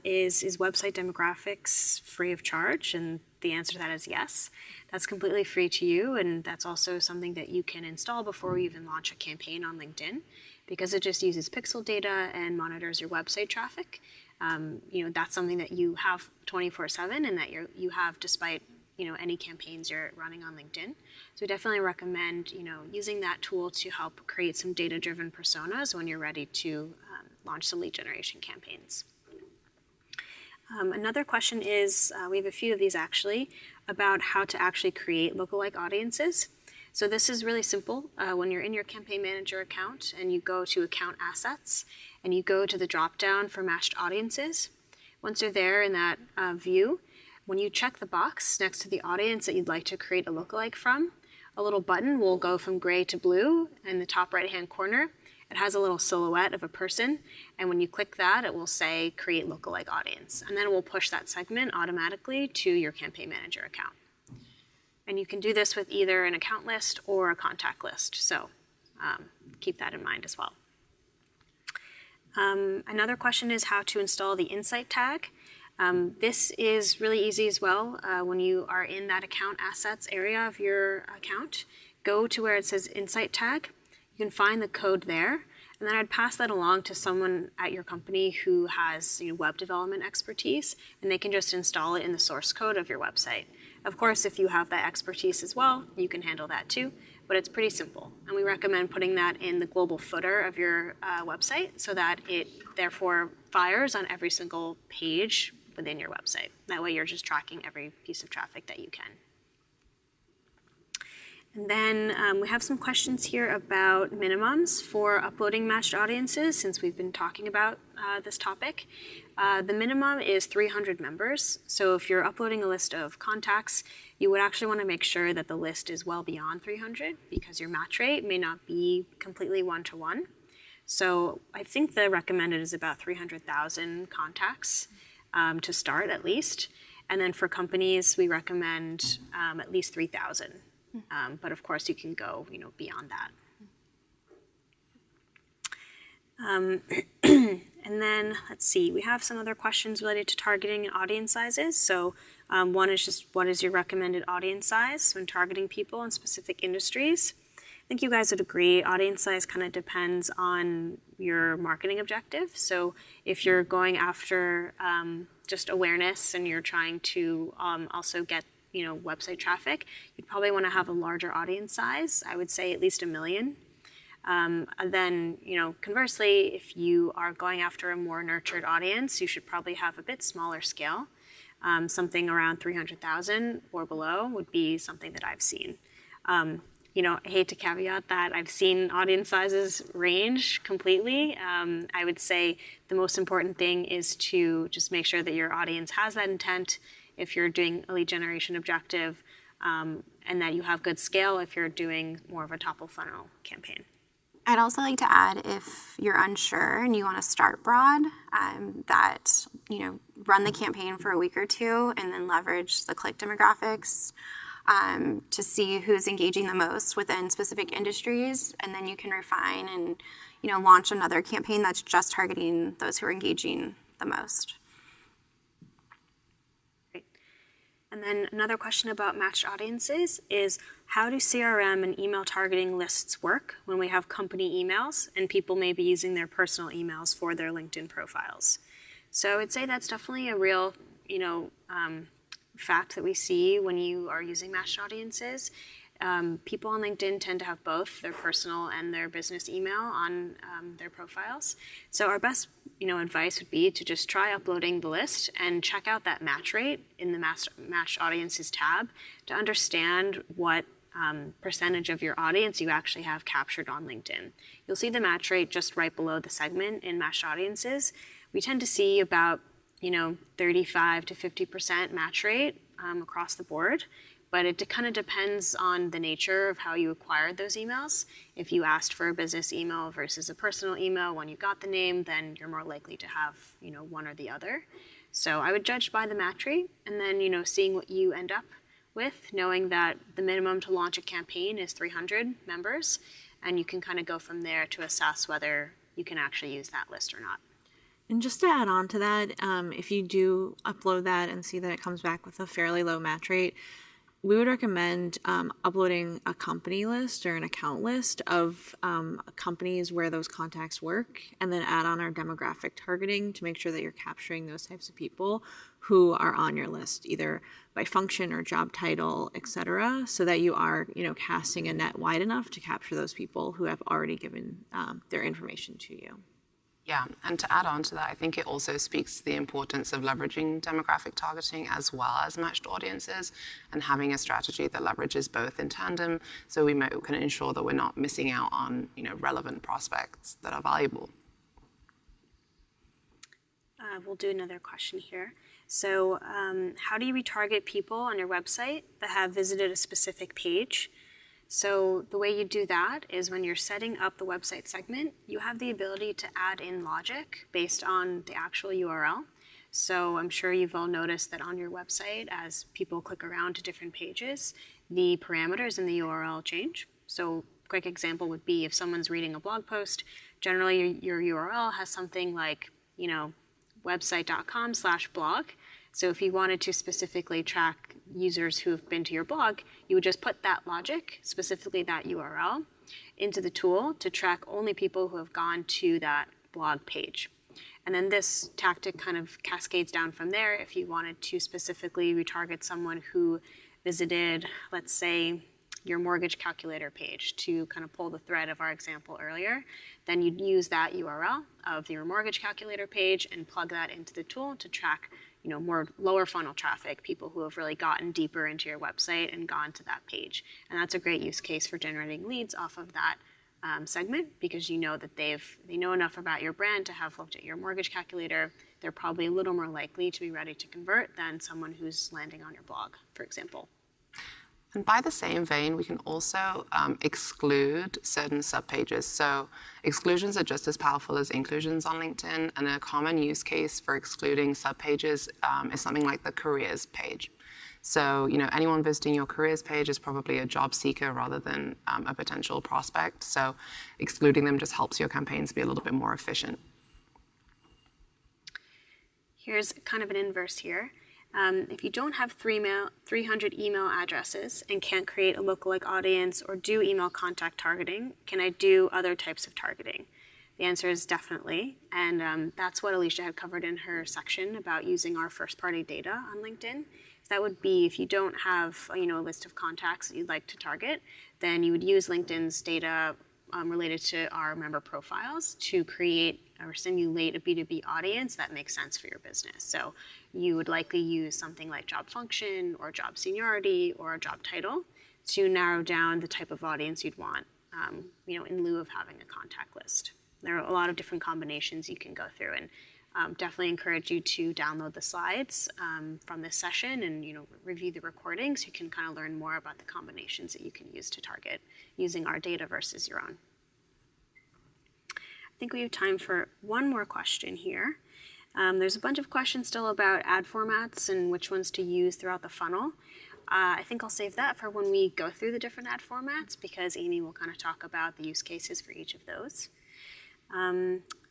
is website demographics free of charge? And the answer to that is yes. That's completely free to you, and that's also something that you can install before you even launch a campaign on LinkedIn, because it just uses pixel data and monitors your website traffic. That's something that you have 24/7 and that you have despite any campaigns you're running on LinkedIn. So I definitely recommend using that tool to help create some data-driven personas when you're ready to launch some lead generation campaigns. Another question is, we have a few of these actually, about how to actually create lookalike audiences. So this is really simple. When you're in your Campaign Manager account and you go to Account Assets and you go to the drop-down for Matched Audiences, once you're there in that view, when you check the box next to the audience that you'd like to create a lookalike from, a little button will go from gray to blue in the top right-hand corner. It has a little silhouette of a person, and when you click that, it will say Create Lookalike Audience, and then it will push that segment automatically to your Campaign Manager account. And you can do this with either an account list or a contact list, so keep that in mind as well. Another question is how to install the Insight tag. This is really easy as well. When you are in that Account Assets area of your account, go to where it says Insight tag. You can find the code there, and then I'd pass that along to someone at your company who has web development expertise, and they can just install it in the source code of your website. Of course, if you have that expertise as well, you can handle that too, but it's pretty simple. And we recommend putting that in the global footer of your website so that it therefore fires on every single page within your website. That way you're just tracking every piece of traffic that you can. And then we have some questions here about minimums for uploading matched audiences, since we've been talking about this topic. The minimum is 300 members. So if you're uploading a list of contacts, you would actually want to make sure that the list is well beyond 300, because your match rate may not be completely one-to-one. So I think the recommended is about 300,000 contacts to start at least. And then for companies, we recommend at least 3,000. But of course, you can go beyond that. And then let's see, we have some other questions related to targeting and audience sizes. So one is just, what is your recommended audience size when targeting people in specific industries? I think you guys would agree, audience size kind of depends on your marketing objective. So if you're going after just awareness and you're trying to also get website traffic, you'd probably want to have a larger audience size. I would say at least 1 million. Then, conversely, if you are going after a more nurtured audience, you should probably have a bit smaller scale. Something around 300,000 or below would be something that I've seen. I hate to caveat that I've seen audience sizes range completely. I would say the most important thing is to just make sure that your audience has that intent if you're doing a lead generation objective, and that you have good scale if you're doing more of a top-of-funnel campaign. I'd also like to add, if you're unsure and you want to start broad, run the campaign for a week or two and then leverage the click demographics to see who's engaging the most within specific industries, and then you can refine and launch another campaign that's just targeting those who are engaging the most. Great. And then another question about matched audiences is, how do CRM and email targeting lists work when we have company emails and people may be using their personal emails for their LinkedIn profiles? So I would say that's definitely a real, fact that we see when you are using matched audiences. People on LinkedIn tend to have both their personal and their business email on their profiles. So our best, advice would be to just try uploading the list and check out that match rate in the matched audiences tab to understand what percentage of your audience you actually have captured on LinkedIn. You'll see the match rate just right below the segment in matched audiences. We tend to see about 35 to 50% match rate across the board, but it kind of depends on the nature of how you acquired those emails. If you asked for a business email versus a personal email when you got the name, then you're more likely to have one or the other. So I would judge by the match rate, and then seeing what you end up with, knowing that the minimum to launch a campaign is 300 members, and you can kind of go from there to assess whether you can actually use that list or not. And just to add on to that, if you do upload that and see that it comes back with a fairly low match rate, we would recommend uploading a company list or an account list of companies where those contacts work, and then add on our demographic targeting to make sure that you're capturing those types of people who are on your list, either by function or job title, etc., so that you are, casting a net wide enough to capture those people who have already given their information to you. Yeah, and to add on to that, I think it also speaks to the importance of leveraging demographic targeting as well as matched audiences, and having a strategy that leverages both in tandem, so we can ensure that we're not missing out on relevant prospects that are valuable. We'll do another question here. So how do you retarget people on your website that have visited a specific page? So the way you do that is when you're setting up the website segment, you have the ability to add in logic based on the actual URL. So I'm sure you've all noticed that on your website, as people click around to different pages, the parameters in the URL change. So a quick example would be if someone's reading a blog post, generally your URL has something like, website.com/blog. So if you wanted to specifically track users who have been to your blog, you would just put that logic, specifically that URL, into the tool to track only people who have gone to that blog page. And then this tactic kind of cascades down from there. If you wanted to specifically retarget someone who visited, let's say, your mortgage calculator page to kind of pull the thread of our example earlier, then you'd use that URL of your mortgage calculator page and plug that into the tool to track more lower funnel traffic, people who have really gotten deeper into your website and gone to that page. And that's a great use case for generating leads off of that segment, because you know that they know enough about your brand to have looked at your mortgage calculator. They're probably a little more likely to be ready to convert than someone who's landing on your blog, for example. And by the same vein, we can also exclude certain subpages. So exclusions are just as powerful as inclusions on LinkedIn, and a common use case for excluding subpages is something like the careers page. So anyone visiting your careers page is probably a job seeker rather than a potential prospect. So excluding them just helps your campaigns be a little bit more efficient. Here's kind of an inverse here. If you don't have 300 email addresses and can't create a lookalike audience or do email contact targeting, can I do other types of targeting? The answer is definitely, and that's what Alicia had covered in her section about using our first-party data on LinkedIn. So that would be if you don't have a list of contacts that you'd like to target, then you would use LinkedIn's data related to our member profiles to create or simulate a B2B audience that makes sense for your business. So you would likely use something like job function or job seniority or a job title to narrow down the type of audience you'd want, in lieu of having a contact list. There are a lot of different combinations you can go through, and definitely encourage you to download the slides from this session and review the recording so you can kind of learn more about the combinations that you can use to target using our data versus your own. I think we have time for one more question here. There's a bunch of questions still about ad formats and which ones to use throughout the funnel. I think I'll save that for when we go through the different ad formats, because Amy will kind of talk about the use cases for each of those.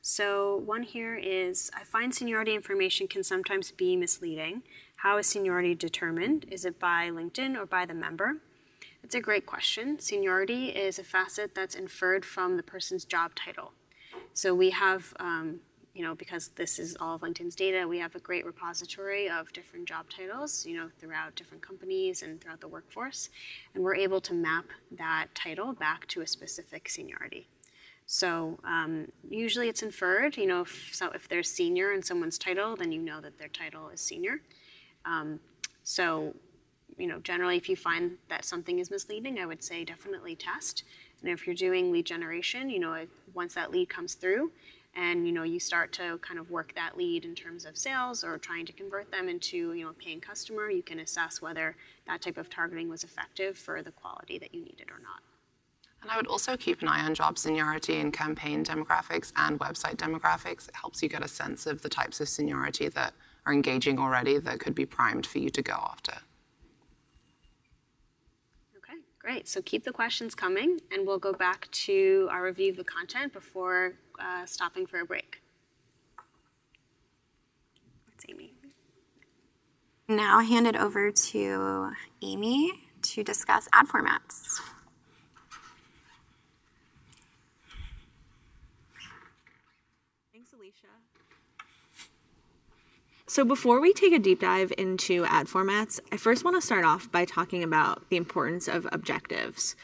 So one here is, I find seniority information can sometimes be misleading. How is seniority determined? Is it by LinkedIn or by the member? It's a great question. Seniority is a facet that's inferred from the person's job title. So we have, because this is all of LinkedIn's data, we have a great repository of different job titles, throughout different companies and throughout the workforce. And we're able to map that title back to a specific seniority. So usually it's inferred, if there's senior in someone's title, then you know that their title is senior. Generally if you find that something is misleading, I would say definitely test. And if you're doing lead generation, once that lead comes through and, you start to kind of work that lead in terms of sales or trying to convert them into, a paying customer, you can assess whether that type of targeting was effective for the quality that you needed or not. And I would also keep an eye on job seniority in campaign demographics and website demographics. It helps you get a sense of the types of seniority that are engaging already that could be primed for you to go after. Okay, great. So keep the questions coming, and we'll go back to our review of the content before stopping for a break. That's Amy. Now hand it over to Amy to discuss ad formats. So before we take a deep dive into ad formats, I first want to start off by talking about the importance of objectives.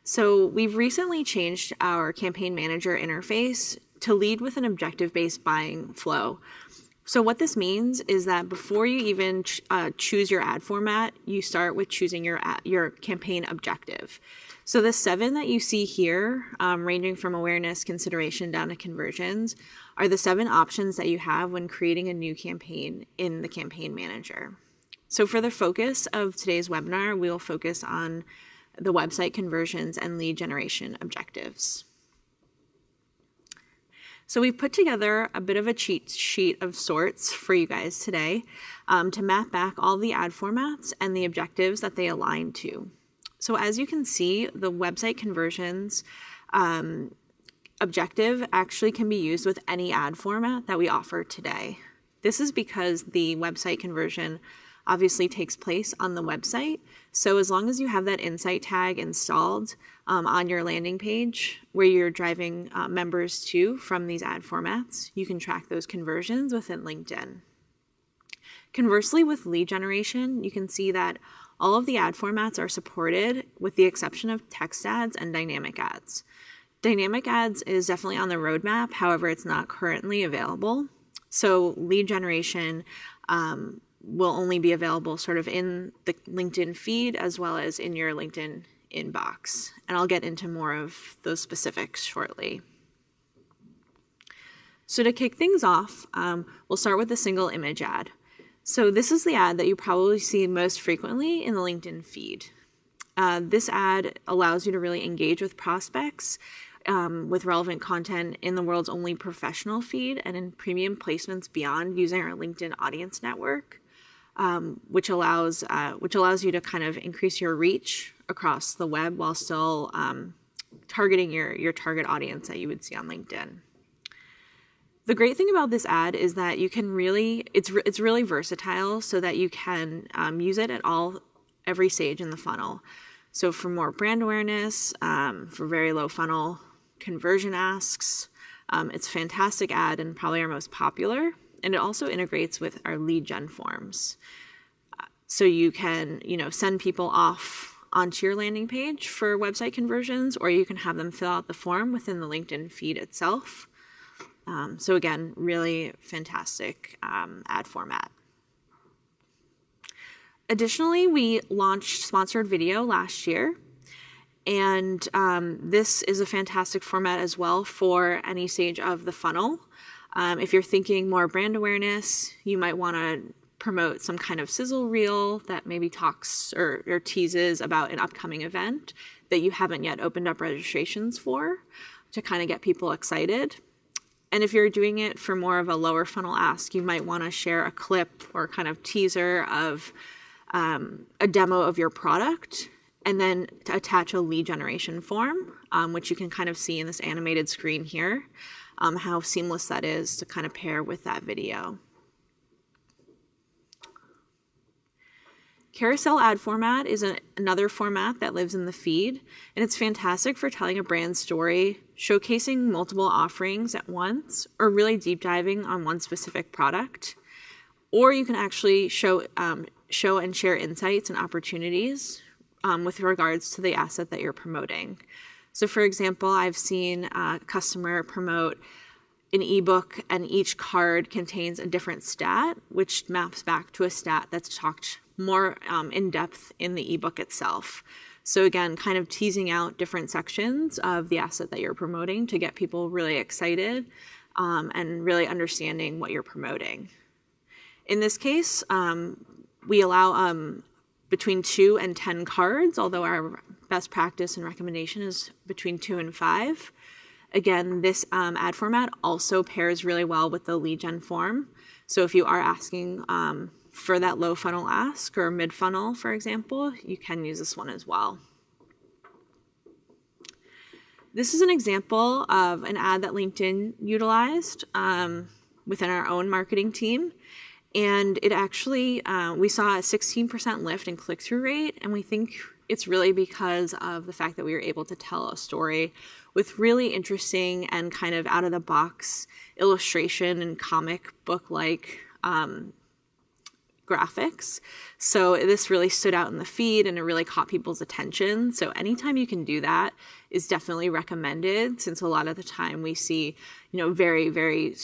So we've recently changed our campaign manager interface to lead with an objective-based buying flow. So what this means is that before you even choose your ad format, you start with choosing your campaign objective. So the 7 that you see here, ranging from awareness, consideration, down to conversions, are the 7 options that you have when creating a new campaign in the campaign manager. So for the focus of today's webinar, we'll focus on the website conversions and lead generation objectives. So we've put together a bit of a cheat sheet of sorts for you guys today to map back all the ad formats and the objectives that they align to. So as you can see, the website conversions objective actually can be used with any ad format that we offer today. This is because the website conversion obviously takes place on the website. So as long as you have that insight tag installed on your landing page where you're driving members to from these ad formats, you can track those conversions within LinkedIn. Conversely, with lead generation, you can see that all of the ad formats are supported with the exception of text ads and dynamic ads. Dynamic ads is definitely on the roadmap, however, it's not currently available. So lead generation will only be available sort of in the LinkedIn feed as well as in your LinkedIn inbox. And I'll get into more of those specifics shortly. So to kick things off, we'll start with a single image ad. So this is the ad that you probably see most frequently in the LinkedIn feed. This ad allows you to really engage with prospects with relevant content in the world's only professional feed and in premium placements beyond using our LinkedIn audience network, which allows you to kind of increase your reach across the web while still targeting your target audience that you would see on LinkedIn. The great thing about this ad is that you can it's really versatile so that you can use it at every stage in the funnel. So for more brand awareness, for very low funnel conversion asks, it's a fantastic ad and probably our most popular. And it also integrates with our lead gen forms. So you can, send people off onto your landing page for website conversions, or you can have them fill out the form within the LinkedIn feed itself. So again, really fantastic ad format. Additionally, we launched sponsored video last year, and this is a fantastic format as well for any stage of the funnel. If you're thinking more brand awareness, you might want to promote some kind of sizzle reel that maybe talks or teases about an upcoming event that you haven't yet opened up registrations for to kind of get people excited. And if you're doing it for more of a lower funnel ask, you might want to share a clip or kind of teaser of a demo of your product, and then to attach a lead generation form, which you can kind of see in this animated screen here, how seamless that is to kind of pair with that video. Carousel ad format is another format that lives in the feed, and it's fantastic for telling a brand story, showcasing multiple offerings at once, or really deep diving on one specific product. Or you can actually show and share insights and opportunities with regards to the asset that you're promoting. So for example, I've seen a customer promote an ebook, and each card contains a different stat, which maps back to a stat that's talked more in depth in the ebook itself. So again, kind of teasing out different sections of the asset that you're promoting to get people really excited and really understanding what you're promoting. In this case, we allow between 2 and 10 cards, although our best practice and recommendation is between 2 and 5. Again, this ad format also pairs really well with the lead gen form. So if you are asking for that low funnel ask or mid funnel, for example, you can use this one as well. This is an example of an ad that LinkedIn utilized within our own marketing team. And it actually, we saw a 16% lift in click-through rate, and we think it's really because of the fact that we were able to tell a story with really interesting and kind of out-of-the-box illustration and comic book-like graphics. So this really stood out in the feed, and it really caught people's attention. So anytime you can do that is definitely recommended, since a lot of the time we see, very, very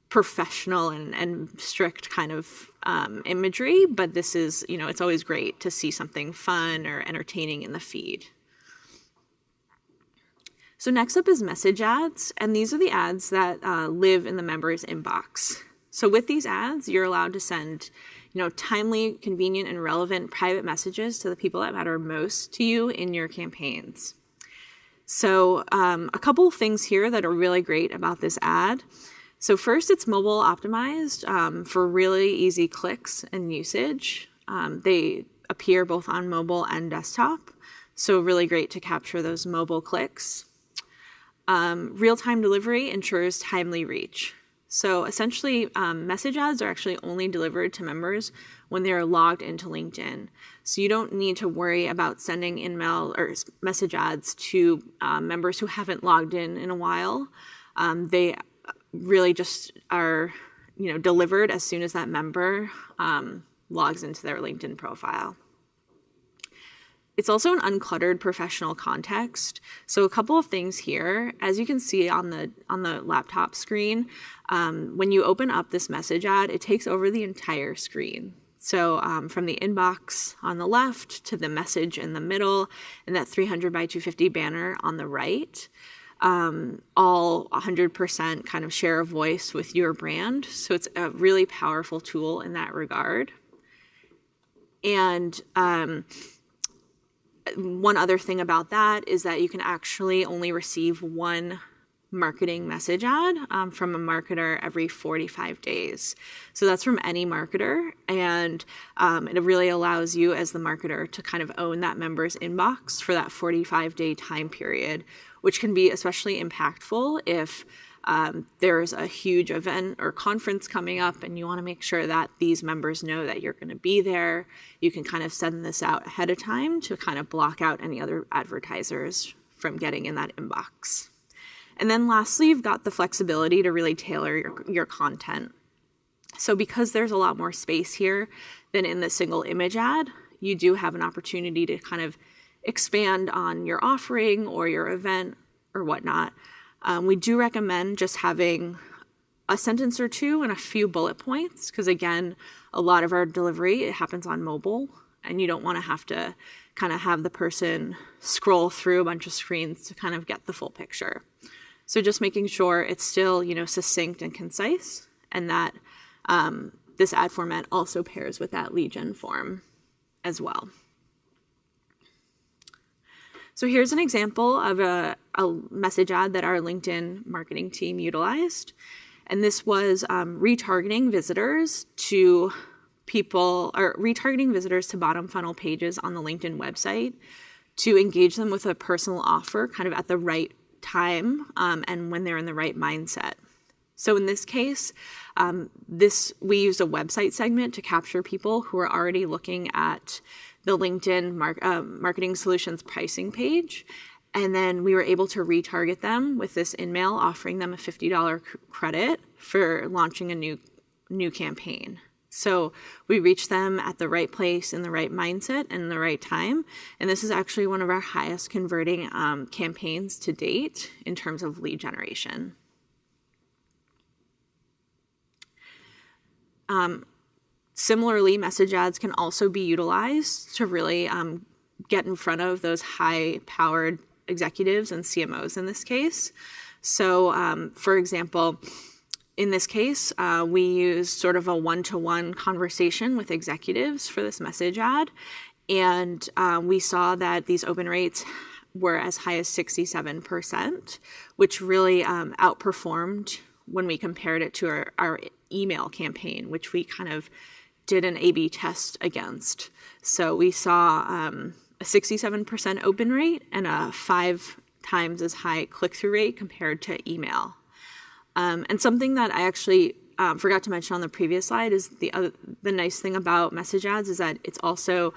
professional and strict kind of imagery, but this is, it's always great to see something fun or entertaining in the feed. So next up is message ads, and these are the ads that live in the member's inbox. So with these ads, you're allowed to send, timely, convenient, and relevant private messages to the people that matter most to you in your campaigns. So a couple of things here that are really great about this ad. So first, it's mobile optimized for really easy clicks and usage. They appear both on mobile and desktop, so really great to capture those mobile clicks. Real-time delivery ensures timely reach. So essentially, message ads are actually only delivered to members when they are logged into LinkedIn. So you don't need to worry about sending email or message ads to members who haven't logged in a while. They really just are, delivered as soon as that member logs into their LinkedIn profile. It's also an uncluttered professional context. So a couple of things here, as you can see on the laptop screen, when you open up this message ad, it takes over the entire screen. So from the inbox on the left to the message in the middle and that 300 by 250 banner on the right, all 100% kind of share a voice with your brand. So it's a really powerful tool in that regard. And one other thing about that is that you can actually only receive one marketing message ad from a marketer every 45 days. So that's from any marketer, and it really allows you as the marketer to kind of own that member's inbox for that 45-day time period, which can be especially impactful if there's a huge event or conference coming up and you want to make sure that these members know that you're going to be there. You can kind of send this out ahead of time to kind of block out any other advertisers from getting in that inbox. And then lastly, you've got the flexibility to really tailor your content. So because there's a lot more space here than in the single image ad, you do have an opportunity to kind of expand on your offering or your event or whatnot. We do recommend just having a sentence or two and a few bullet points, because again, a lot of our delivery, it happens on mobile, and you don't want to have to kind of have the person scroll through a bunch of screens to kind of get the full picture. So just making sure it's still, succinct and concise, and that this ad format also pairs with that lead gen form as well. So here's an example of a message ad that our LinkedIn marketing team utilized. And this was retargeting visitors to people or retargeting visitors to bottom funnel pages on the LinkedIn website to engage them with a personal offer kind of at the right time and when they're in the right mindset. So in this case, we used a website segment to capture people who are already looking at the LinkedIn Marketing Solutions pricing page. And then we were able to retarget them with this in-mail, offering them a $50 credit for launching a new campaign. So we reached them at the right place, in the right mindset, and the right time. And this is actually one of our highest converting campaigns to date in terms of lead generation. Similarly, message ads can also be utilized to really get in front of those high-powered executives and CMOs in this case. So, for example, in this case, we used sort of a one-to-one conversation with executives for this message ad, and we saw that these open rates were as high as 67%, which really outperformed when we compared it to our email campaign, which we kind of did an A/B test against. So we saw a 67% open rate and a 5 times as high click-through rate compared to email. And something that I actually forgot to mention on the previous slide is the nice thing about message ads is that it's also,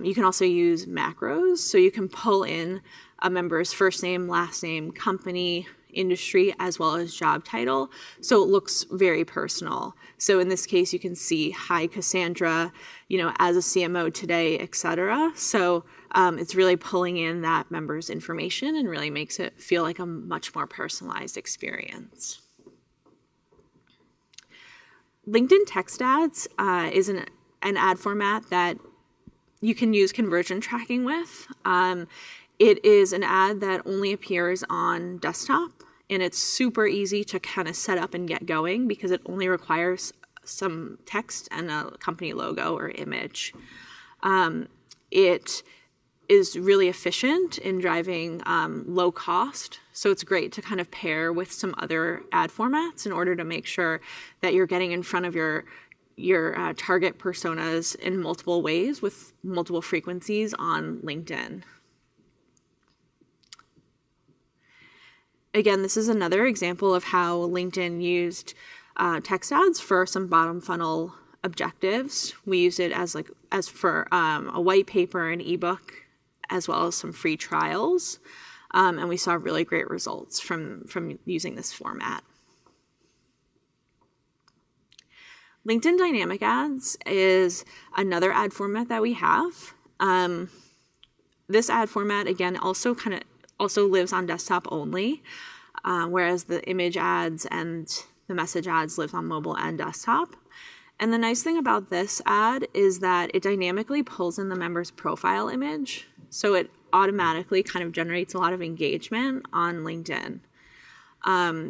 you can also use macros. So you can pull in a member's first name, last name, company, industry, as well as job title. So it looks very personal. So in this case, you can see, hi, Cassandra, as a CMO today, etc. So it's really pulling in that member's information and really makes it feel like a much more personalized experience. LinkedIn text ads is an ad format that you can use conversion tracking with. It is an ad that only appears on desktop, and it's super easy to kind of set up and get going because it only requires some text and a company logo or image. It is really efficient in driving low cost, so it's great to kind of pair with some other ad formats in order to make sure that you're getting in front of your target personas in multiple ways with multiple frequencies on LinkedIn. Again, this is another example of how LinkedIn used text ads for some bottom funnel objectives. We used it as for a white paper, an ebook, as well as some free trials, and we saw really great results from using this format. LinkedIn Dynamic Ads is another ad format that we have. This ad format, again, also lives on desktop only, whereas the image ads and the message ads live on mobile and desktop. And the nice thing about this ad is that it dynamically pulls in the member's profile image, so it automatically kind of generates a lot of engagement on LinkedIn.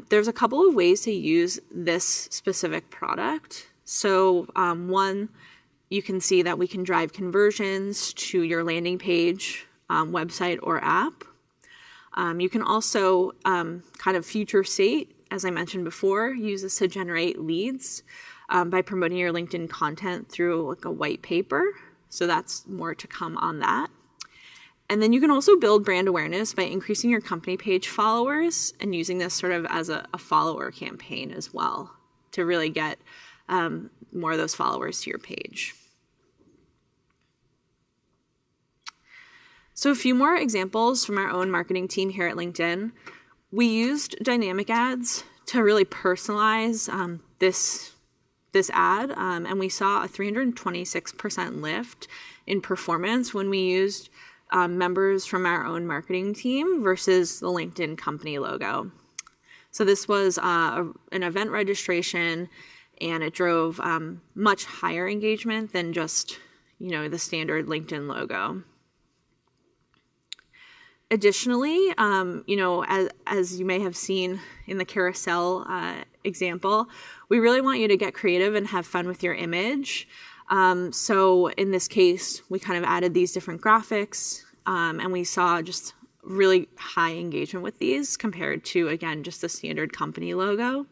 There's a couple of ways to use this specific product. So one, you can see that we can drive conversions to your landing page, website, or app. You can also kind of future state, as I mentioned before, use this to generate leads by promoting your LinkedIn content through like a white paper. So that's more to come on that. And then you can also build brand awareness by increasing your company page followers and using this sort of as a follower campaign as well to really get more of those followers to your page. So a few more examples from our own marketing team here at LinkedIn. We used dynamic ads to really personalize this ad, and we saw a 326% lift in performance when we used members from our own marketing team versus the LinkedIn company logo. So this was an event registration, and it drove much higher engagement than just the standard LinkedIn logo. Additionally, as you may have seen in the carousel example, we really want you to get creative and have fun with your image. So in this case, we kind of added these different graphics, and we saw just really high engagement with these compared to, again, just the standard company logo.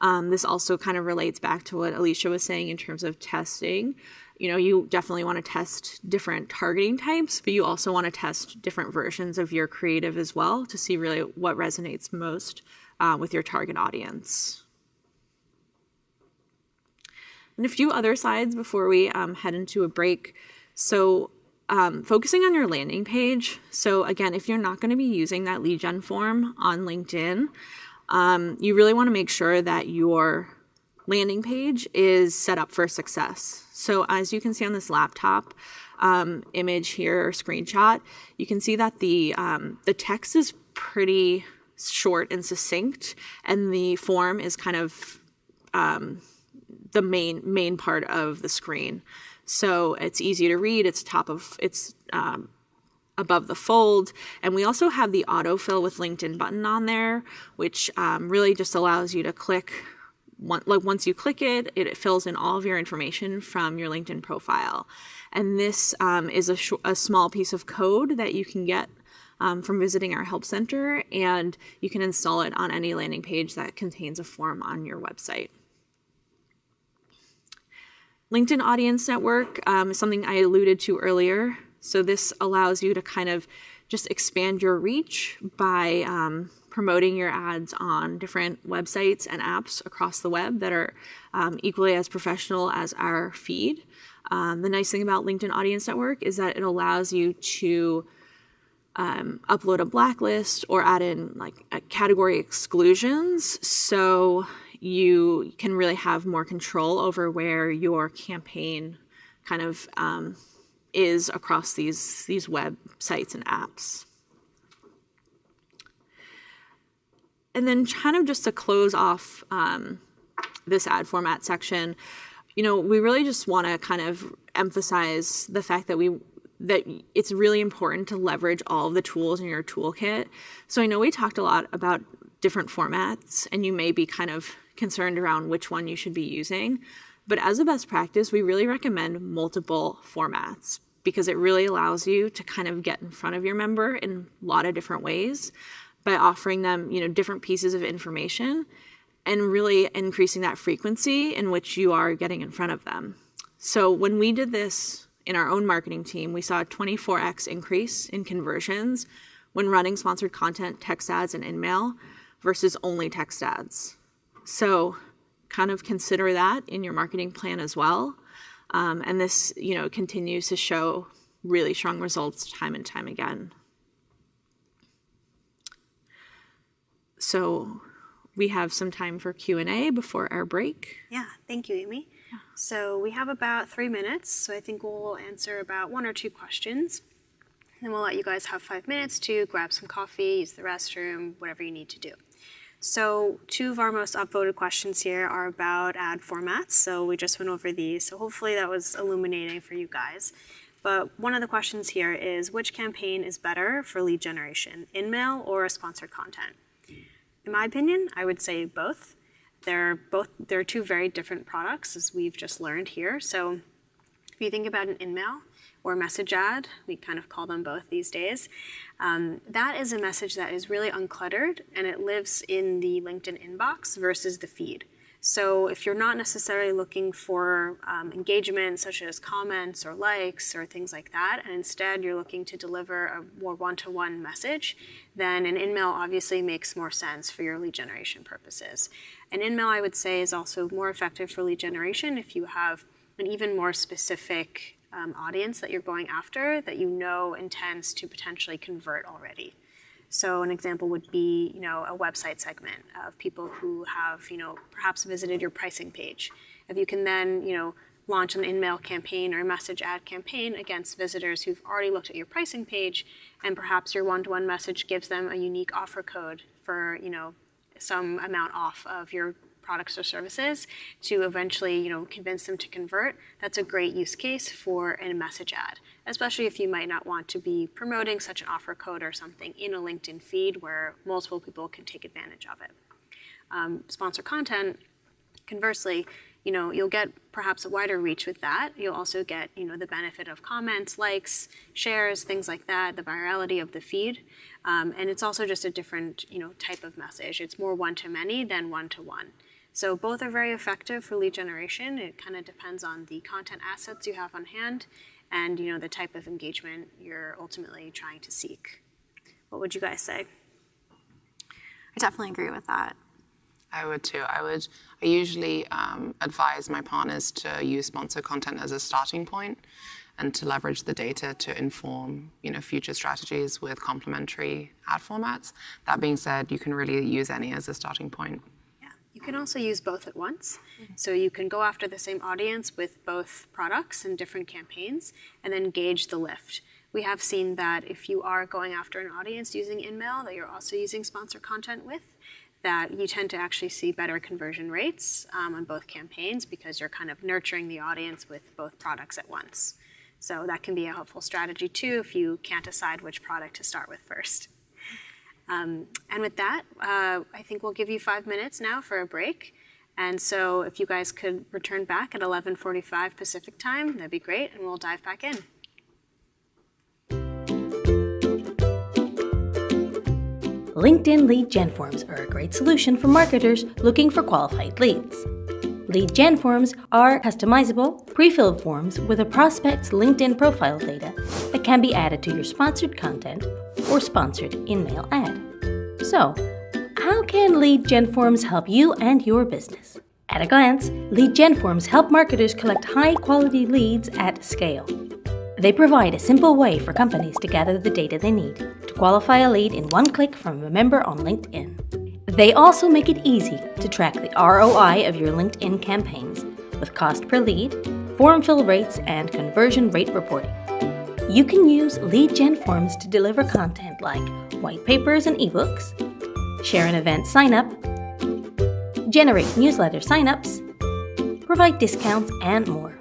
This also kind of relates back to what Alicia was saying in terms of testing. You definitely want to test different targeting types, but you also want to test different versions of your creative as well to see really what resonates most with your target audience. And a few other slides before we head into a break. So focusing on your landing page. So again, if you're not going to be using that lead gen form on LinkedIn, you really want to make sure that your landing page is set up for success. So as you can see on this laptop image here or screenshot, you can see that the text is pretty short and succinct, and the form is kind of the main part of the screen. So it's easy to read. It's above the fold, and we also have the autofill with LinkedIn button on there, which really just allows you to click. Once you click it, it fills in all of your information from your LinkedIn profile. And this is a small piece of code that you can get from visiting our help center, and you can install it on any landing page that contains a form on your website. LinkedIn Audience Network is something I alluded to earlier. So this allows you to kind of just expand your reach by promoting your ads on different websites and apps across the web that are equally as professional as our feed. The nice thing about LinkedIn Audience Network is that it allows you to upload a blacklist or add in like category exclusions, so you can really have more control over where your campaign kind of is across these websites and apps. And then kind of just to close off this ad format section, we really just want to kind of emphasize the fact that it's really important to leverage all of the tools in your toolkit. So I know we talked a lot about different formats, and you may be kind of concerned around which one you should be using. But as a best practice, we really recommend multiple formats because it really allows you to kind of get in front of your member in a lot of different ways by offering them, different pieces of information and really increasing that frequency in which you are getting in front of them. So when we did this in our own marketing team, we saw a 24x increase in conversions when running sponsored content, text ads, and in-mail versus only text ads. So kind of consider that in your marketing plan as well. And this, continues to show really strong results time and time again. So we have some time for Q&A before our break. Yeah, thank you, Amy. Yeah. So we have about 3 minutes, so I think we'll answer about 1 or 2 questions. Then we'll let you guys have 5 minutes to grab some coffee, use the restroom, whatever you need to do. So 2 of our most upvoted questions here are about ad formats. So we just went over these. So hopefully that was illuminating for you guys. But one of the questions here is, which campaign is better for lead generation, in-mail or sponsored content? In my opinion, I would say both. They're 2 very different products, as we've just learned here. So if you think about an in-mail or message ad, we kind of call them both these days, that is a message that is really uncluttered and it lives in the LinkedIn inbox versus the feed. So if you're not necessarily looking for engagement such as comments or likes or things like that, and instead you're looking to deliver a more one-to-one message, then an in-mail obviously makes more sense for your lead generation purposes. An in-mail, I would say, is also more effective for lead generation if you have an even more specific audience that you're going after that intends to potentially convert already. So an example would be, a website segment of people who have, perhaps visited your pricing page. If you can then, launch an in-mail campaign or a message ad campaign against visitors who've already looked at your pricing page, and perhaps your one-to-one message gives them a unique offer code for, some amount off of your products or services to eventually, convince them to convert, that's a great use case for a message ad, especially if you might not want to be promoting such an offer code or something in a LinkedIn feed where multiple people can take advantage of it. Sponsored content, conversely, you'll get perhaps a wider reach with that. You'll also get, the benefit of comments, likes, shares, things like that, the virality of the feed. And it's also just a different, type of message. It's more one-to-many than one-to-one. So both are very effective for lead generation. It kind of depends on the content assets you have on hand and the type of engagement you're ultimately trying to seek. What would you guys say? I definitely agree with that. I would too. I usually advise my partners to use sponsor content as a starting point and to leverage the data to inform, future strategies with complementary ad formats. That being said, you can really use any as a starting point. Yeah, you can also use both at once. So you can go after the same audience with both products and different campaigns and then gauge the lift. We have seen that if you are going after an audience using InMail that you're also using sponsor content with, that you tend to actually see better conversion rates on both campaigns because you're kind of nurturing the audience with both products at once. So that can be a helpful strategy too if you can't decide which product to start with first. And with that, I think we'll give you 5 minutes now for a break. And so if you guys could return back at 11:45 Pacific time, that'd be great, and we'll dive back in. LinkedIn lead gen forms are a great solution for marketers looking for qualified leads. Lead gen forms are customizable, pre-filled forms with a prospect's LinkedIn profile data that can be added to your sponsored content or sponsored InMail ad. So, how can lead gen forms help you and your business? At a glance, lead gen forms help marketers collect high-quality leads at scale. They provide a simple way for companies to gather the data they need to qualify a lead in one click from a member on LinkedIn. They also make it easy to track the ROI of your LinkedIn campaigns with cost per lead, form fill rates, and conversion rate reporting. You can use lead gen forms to deliver content like white papers and ebooks, share an event sign-up, generate newsletter sign-ups, provide discounts, and more.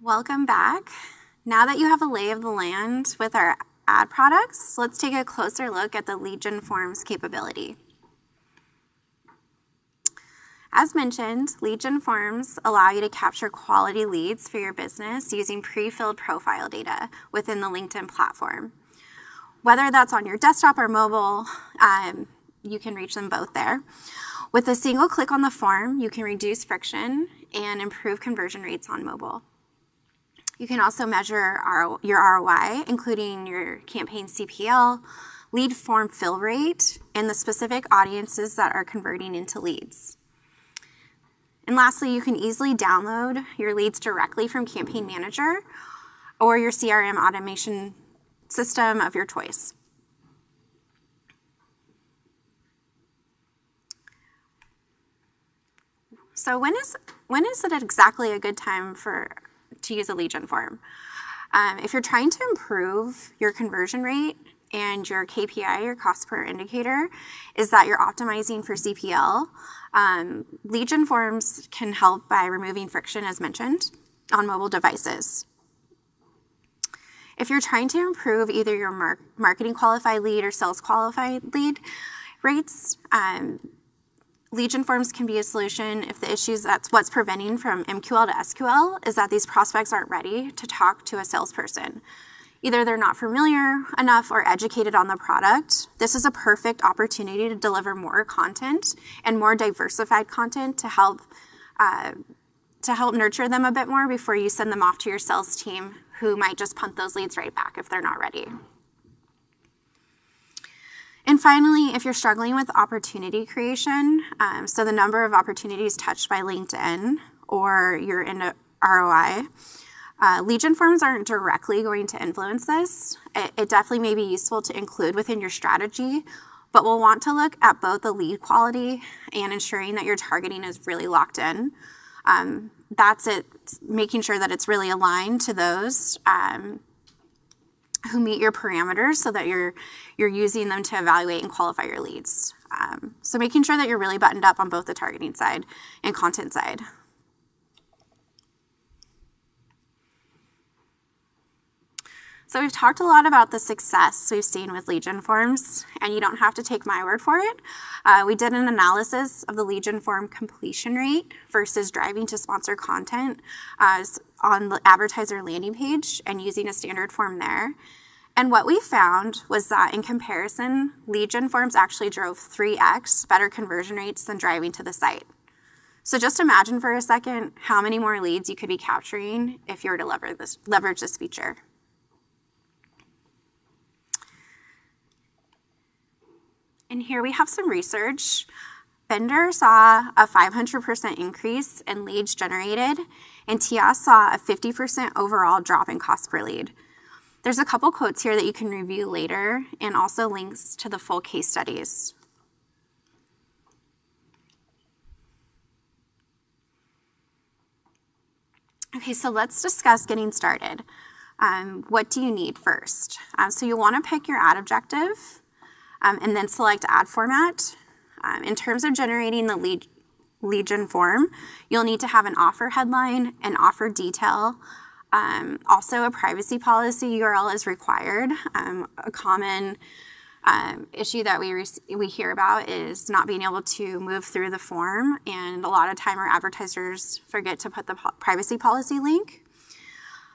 Welcome back. Now that you have a lay of the land with our ad products, let's take a closer look at the lead gen forms capability. As mentioned, lead gen forms allow you to capture quality leads for your business using pre-filled profile data within the LinkedIn platform. Whether that's on your desktop or mobile, you can reach them both there. With a single click on the form, you can reduce friction and improve conversion rates on mobile. You can also measure your ROI, including your campaign CPL, lead form fill rate, and the specific audiences that are converting into leads. And lastly, you can easily download your leads directly from Campaign Manager or your CRM automation system of your choice. So when is it exactly a good time to use a lead gen form? If you're trying to improve your conversion rate and your KPI, your cost per indicator, is that you're optimizing for CPL, lead gen forms can help by removing friction, as mentioned, on mobile devices. If you're trying to improve either your marketing qualified lead or sales qualified lead rates, lead gen forms can be a solution if the issues that's what's preventing from MQL to SQL is that these prospects aren't ready to talk to a salesperson. Either they're not familiar enough or educated on the product. This is a perfect opportunity to deliver more content and more diversified content to help nurture them a bit more before you send them off to your sales team, who might just punt those leads right back if they're not ready. And finally, if you're struggling with opportunity creation, so the number of opportunities touched by LinkedIn or your ROI, lead gen forms aren't directly going to influence this. It definitely may be useful to include within your strategy, but we'll want to look at both the lead quality and ensuring that your targeting is really locked in. That's it, making sure that it's really aligned to those who meet your parameters so that you're using them to evaluate and qualify your leads. So making sure that you're really buttoned up on both the targeting side and content side. So we've talked a lot about the success we've seen with lead gen forms, and you don't have to take my word for it. We did an analysis of the lead gen form completion rate versus driving to sponsor content on the advertiser landing page and using a standard form there. And what we found was that in comparison, lead gen forms actually drove 3x better conversion rates than driving to the site. So just imagine for a second how many more leads you could be capturing if you were to leverage this feature. And here we have some research. Bender saw a 500% increase in leads generated, and TIA saw a 50% overall drop in cost per lead. There's a couple quotes here that you can review later, and also links to the full case studies. Okay, so let's discuss getting started. What do you need first? So you'll want to pick your ad objective, and then select ad format. In terms of generating the lead gen form, you'll need to have an offer headline, an offer detail. Also, a privacy policy URL is required. A common issue that we hear about is not being able to move through the form, and a lot of time our advertisers forget to put the privacy policy link.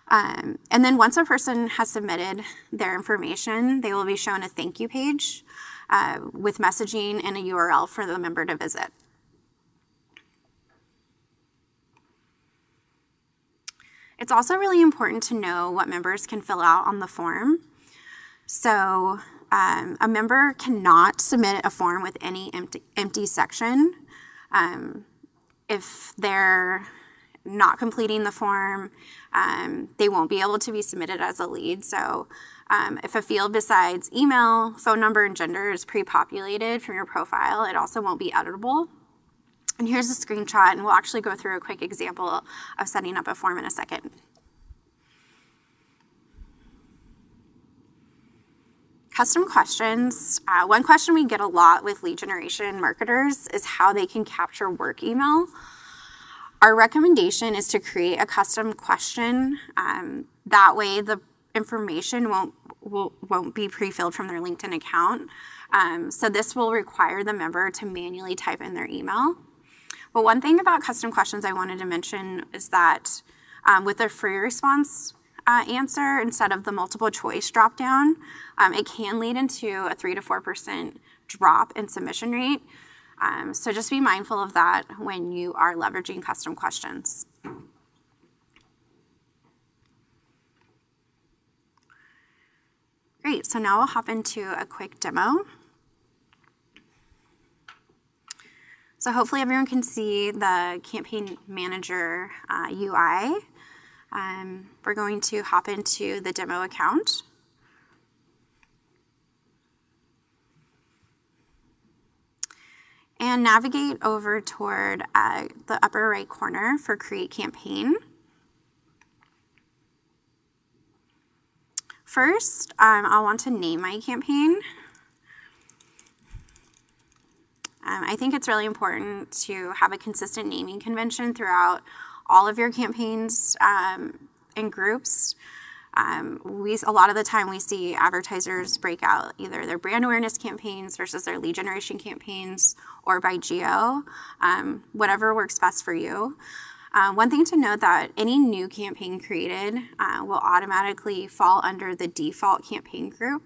And then once a person has submitted their information, they will be shown a thank you page with messaging and a URL for the member to visit. It's also really important to know what members can fill out on the form. So a member cannot submit a form with any empty section. If they're not completing the form, they won't be able to be submitted as a lead. So if a field besides email, phone number, and gender is pre-populated from your profile, it also won't be editable. And here's a screenshot, and we'll actually go through a quick example of setting up a form in a second. Custom questions. One question we get a lot with lead generation marketers is how they can capture work email. Our recommendation is to create a custom question. That way the information won't be pre-filled from their LinkedIn account. So this will require the member to manually type in their email. But one thing about custom questions I wanted to mention is that with a free response answer instead of the multiple choice dropdown, it can lead into a 3 to 4% drop in submission rate. So just be mindful of that when you are leveraging custom questions. Great, so now we'll hop into a quick demo. So hopefully everyone can see the Campaign Manager UI. We're going to hop into the demo account. And navigate over toward the upper right corner for Create Campaign. First, I'll want to name my campaign. I think it's really important to have a consistent naming convention throughout all of your campaigns and groups. A lot of the time we see advertisers break out either their brand awareness campaigns versus their lead generation campaigns or by geo, whatever works best for you. One thing to note that any new campaign created will automatically fall under the default campaign group.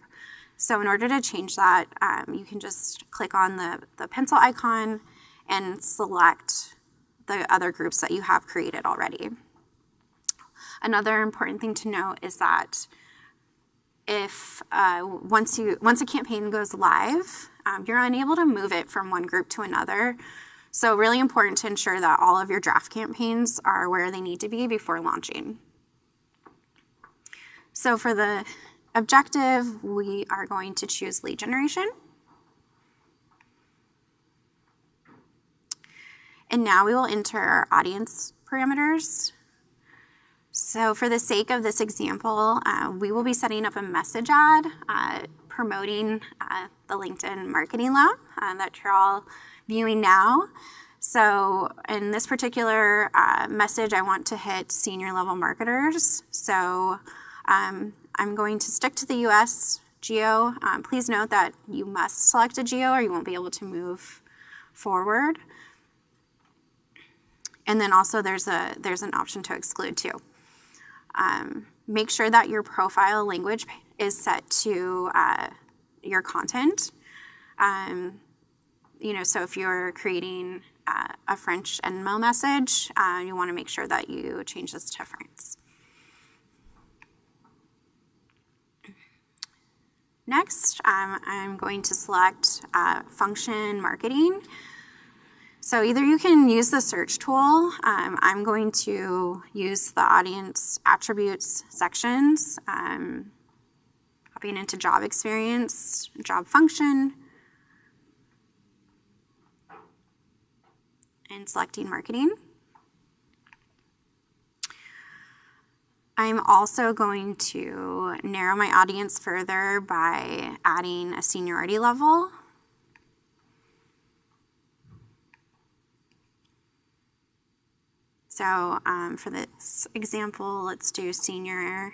So in order to change that, you can just click on the pencil icon and select the other groups that you have created already. Another important thing to note is that if once a campaign goes live, you're unable to move it from one group to another. So really important to ensure that all of your draft campaigns are where they need to be before launching. So for the objective, we are going to choose lead generation. And now we will enter our audience parameters. So for the sake of this example, we will be setting up a message ad promoting the LinkedIn Marketing Lab that you're all viewing now. So in this particular message, I want to hit senior level marketers. So I'm going to stick to the US geo. Please note that you must select a geo or you won't be able to move forward. And then also there's an option to exclude too. Make sure that your profile language is set to your content. So if you're creating a French email message, you want to make sure that you change this to France. Next, I'm going to select function marketing. So either you can use the search tool. I'm going to use the audience attributes sections, hopping into job experience, job function, and selecting marketing. I'm also going to narrow my audience further by adding a seniority level. So for this example, let's do senior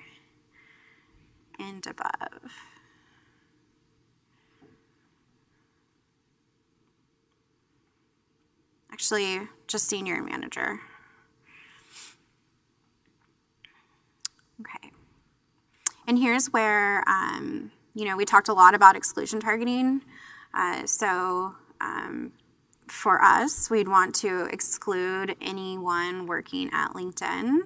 and above. Actually, just senior and manager. Okay. And here's where, we talked a lot about exclusion targeting. For us, we'd want to exclude anyone working at LinkedIn.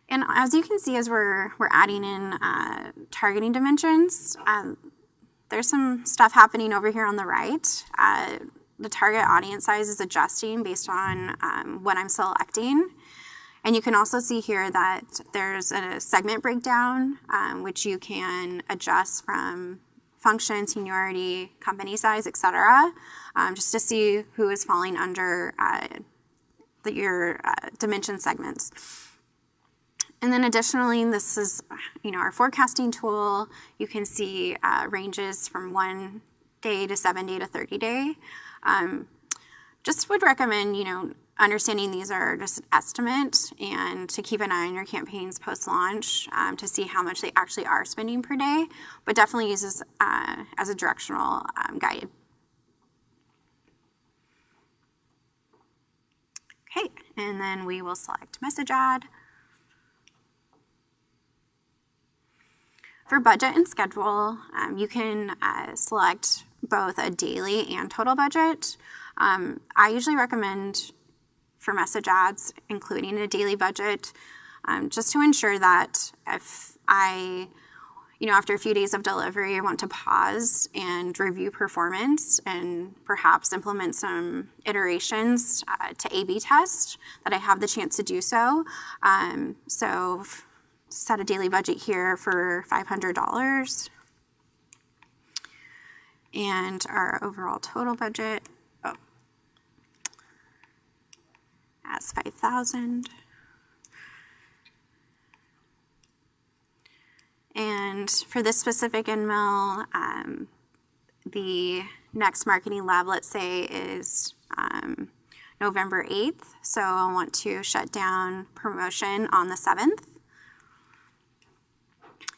And as you can see, as we're adding in targeting dimensions, there's some stuff happening over here on the right. The target audience size is adjusting based on what I'm selecting. And you can also see here that there's a segment breakdown, which you can adjust from function, seniority, company size, etc., just to see who is falling under your dimension segments. And then additionally, this is, our forecasting tool. You can see ranges from 1 day to 7 day to 30 day. Just would recommend, understanding these are just an estimate, and to keep an eye on your campaigns post-launch to see how much they actually are spending per day, but definitely use this as a directional guide. Okay, and then we will select message ad. For budget and schedule, you can select both a daily and total budget. I usually recommend for message ads including a daily budget, just to ensure that if I, after a few days of delivery, I want to pause and review performance and perhaps implement some iterations to A/B test, that I have the chance to do so. So set a daily budget here for $500. And our overall total budget as $5,000. And for this specific email, the next marketing lab, let's say, is November 8th. So I want to shut down promotion on the 7th.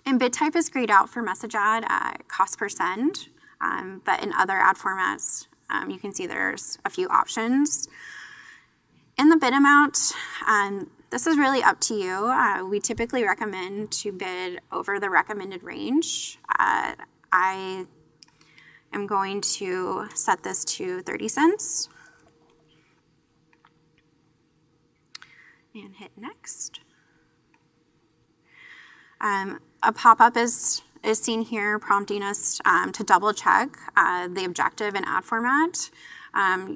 And bid type is grayed out for message ad, cost per send, but in other ad formats, you can see there's a few options. In the bid amount, this is really up to you. We typically recommend to bid over the recommended range. I am going to set this to 30 cents and hit next. A pop-up is seen here prompting us to double check the objective and ad format.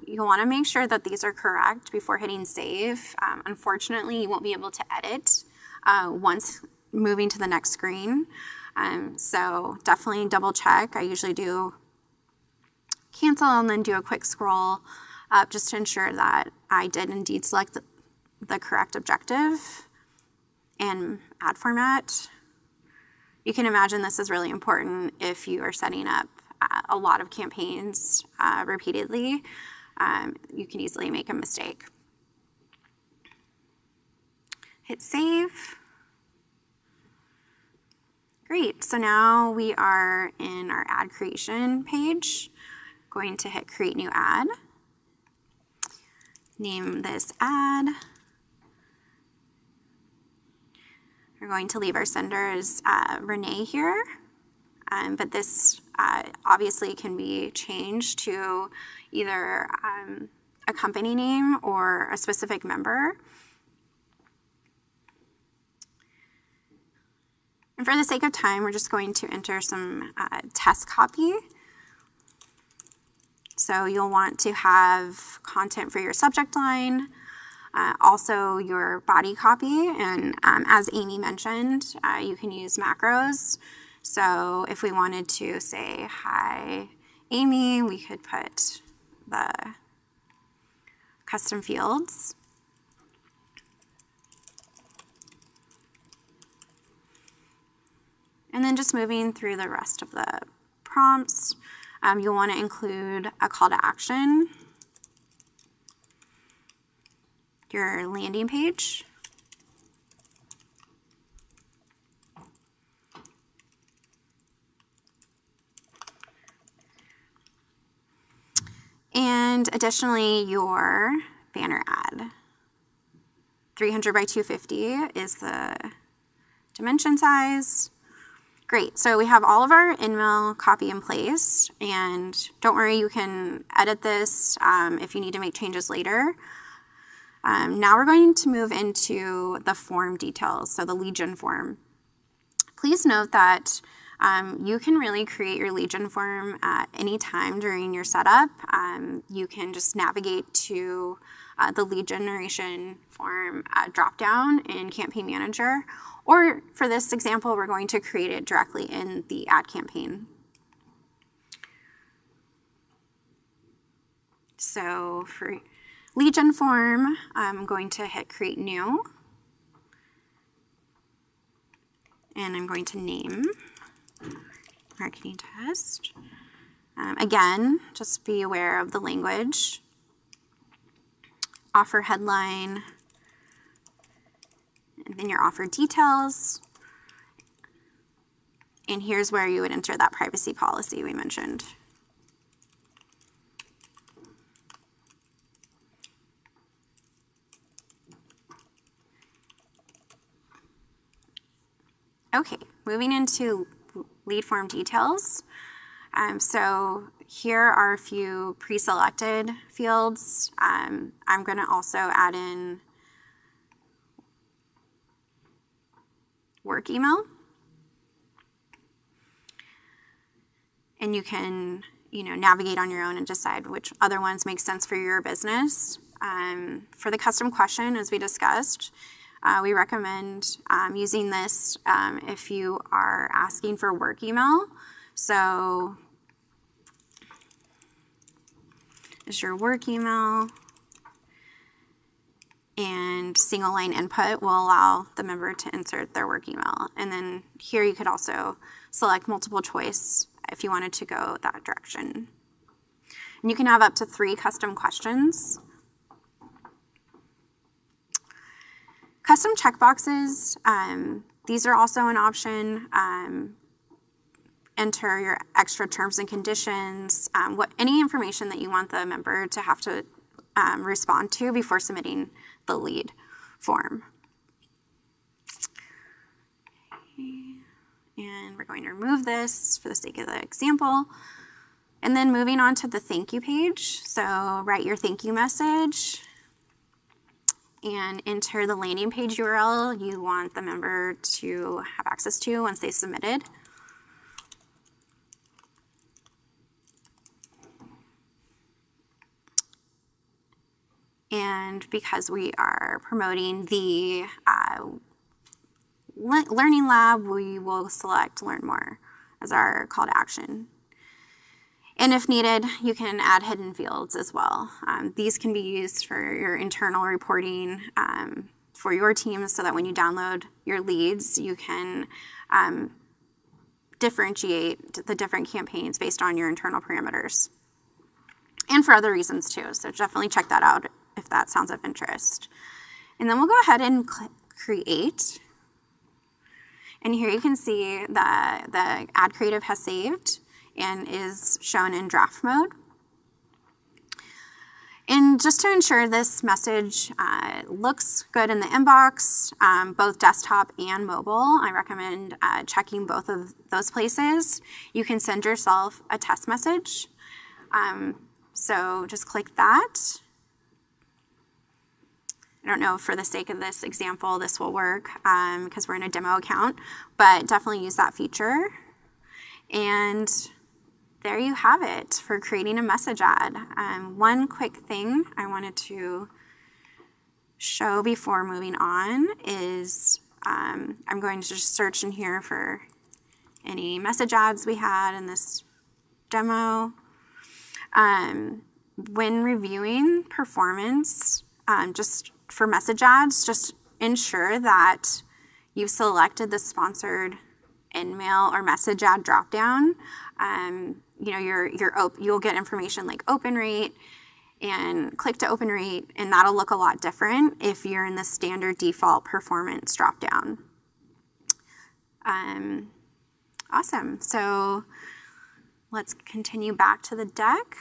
You'll want to make sure that these are correct before hitting save. Unfortunately, you won't be able to edit once moving to the next screen. So definitely double check. I usually do cancel and then do a quick scroll up just to ensure that I did indeed select the correct objective and ad format. You can imagine this is really important if you are setting up a lot of campaigns repeatedly. You can easily make a mistake. Hit save. Great, so now we are in our ad creation page. Going to hit create new ad. Name this ad. We're going to leave our sender as Renee here, but this obviously can be changed to either a company name or a specific member. And for the sake of time, we're just going to enter some test copy. So you'll want to have content for your subject line, also your body copy, and as Amy mentioned, you can use macros. So if we wanted to say, hi, Amy, we could put the custom fields. And then just moving through the rest of the prompts, you'll want to include a call to action, your landing page, and additionally your banner ad. 300 by 250 is the dimension size. Great, so we have all of our in-mail copy in place, and don't worry, you can edit this if you need to make changes later. Now we're going to move into the form details, so the lead gen form. Please note that you can really create your lead gen form at any time during your setup. You can just navigate to the lead generation form dropdown in Campaign Manager, or for this example, we're going to create it directly in the ad campaign. So for lead gen form, I'm going to hit create new. and I'm going to name marketing test. Again, just be aware of the language. Offer headline, and then your offer details. And here's where you would enter that privacy policy we mentioned. Okay, moving into lead form details. So here are a few pre-selected fields. I'm going to also add in work email. And you can, navigate on your own and decide which other ones make sense for your business. For the custom question, as we discussed, we recommend using this if you are asking for work email. So is your work email, and single line input will allow the member to insert their work email. And then here you could also select multiple choice if you wanted to go that direction. And you can have up to 3 custom questions. Custom checkboxes, these are also an option. Enter your extra terms and conditions, any information that you want the member to have to respond to before submitting the lead form. Okay. And we're going to remove this for the sake of the example. And then moving on to the thank you page. So write your thank you message and enter the landing page URL you want the member to have access to once they submitted. And because we are promoting the Learning Lab, we will select Learn More as our call to action. And if needed, you can add hidden fields as well. These can be used for your internal reporting for your team so that when you download your leads, you can differentiate the different campaigns based on your internal parameters. And for other reasons too, so definitely check that out if that sounds of interest. And then we'll go ahead and click Create. And here you can see the ad creative has saved and is shown in draft mode. And just to ensure this message looks good in the inbox, both desktop and mobile, I recommend checking both of those places. You can send yourself a test message. So just click that. I don't know if for the sake of this example this will work because we're in a demo account, but definitely use that feature. And there you have it for creating a message ad. One quick thing I wanted to show before moving on is I'm going to just search in here for any message ads we had in this demo. When reviewing performance, just for message ads, just ensure that you've selected the sponsored in-mail or message ad dropdown. You'll get information like open rate and click to open rate, and that'll look a lot different if you're in the standard default performance dropdown. Awesome. So let's continue back to the deck.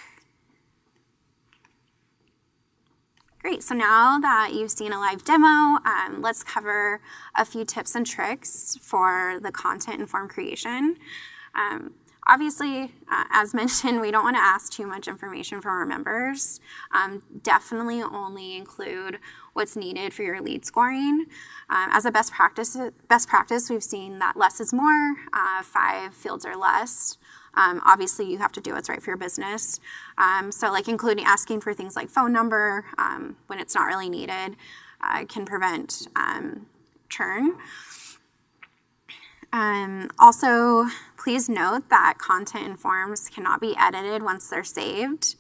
Great, so now that you've seen a live demo, let's cover a few tips and tricks for the content-informed creation. Obviously, as mentioned, we don't want to ask too much information from our members. Definitely only include what's needed for your lead scoring. As a best practice, we've seen that less is more, 5 fields or less. Obviously, you have to do what's right for your business. So like including asking for things like phone number when it's not really needed can prevent churn. Also, please note that content and forms cannot be edited once they're saved.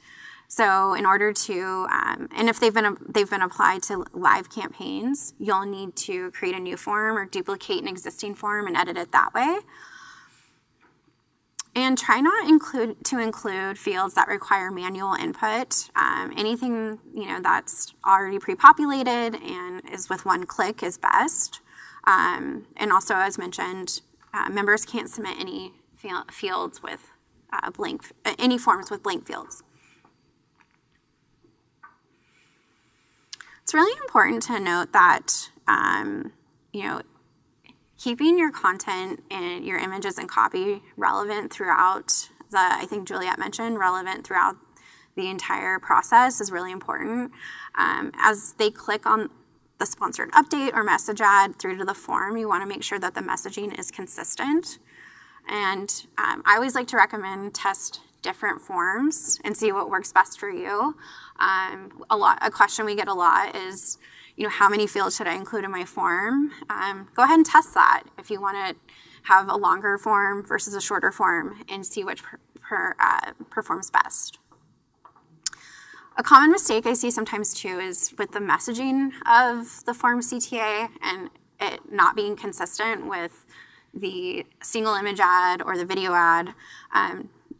So in order to, and if they've been applied to live campaigns, you'll need to create a new form or duplicate an existing form and edit it that way. And try not to include fields that require manual input. Anything that's already pre-populated and is with one click is best. And also, as mentioned, members can't submit any fields with any forms with blank fields. It's really important to note that keeping your content and your images and copy relevant throughout I think Juliet mentioned, relevant throughout the entire process is really important. As they click on the sponsored update or message ad through to the form, you want to make sure that the messaging is consistent. And I always like to recommend test different forms and see what works best for you. A question we get a lot is, how many fields should I include in my form? Go ahead and test that if you want to have a longer form versus a shorter form and see which performs best. A common mistake I see sometimes too is with the messaging of the form CTA and it not being consistent with the single image ad or the video ad.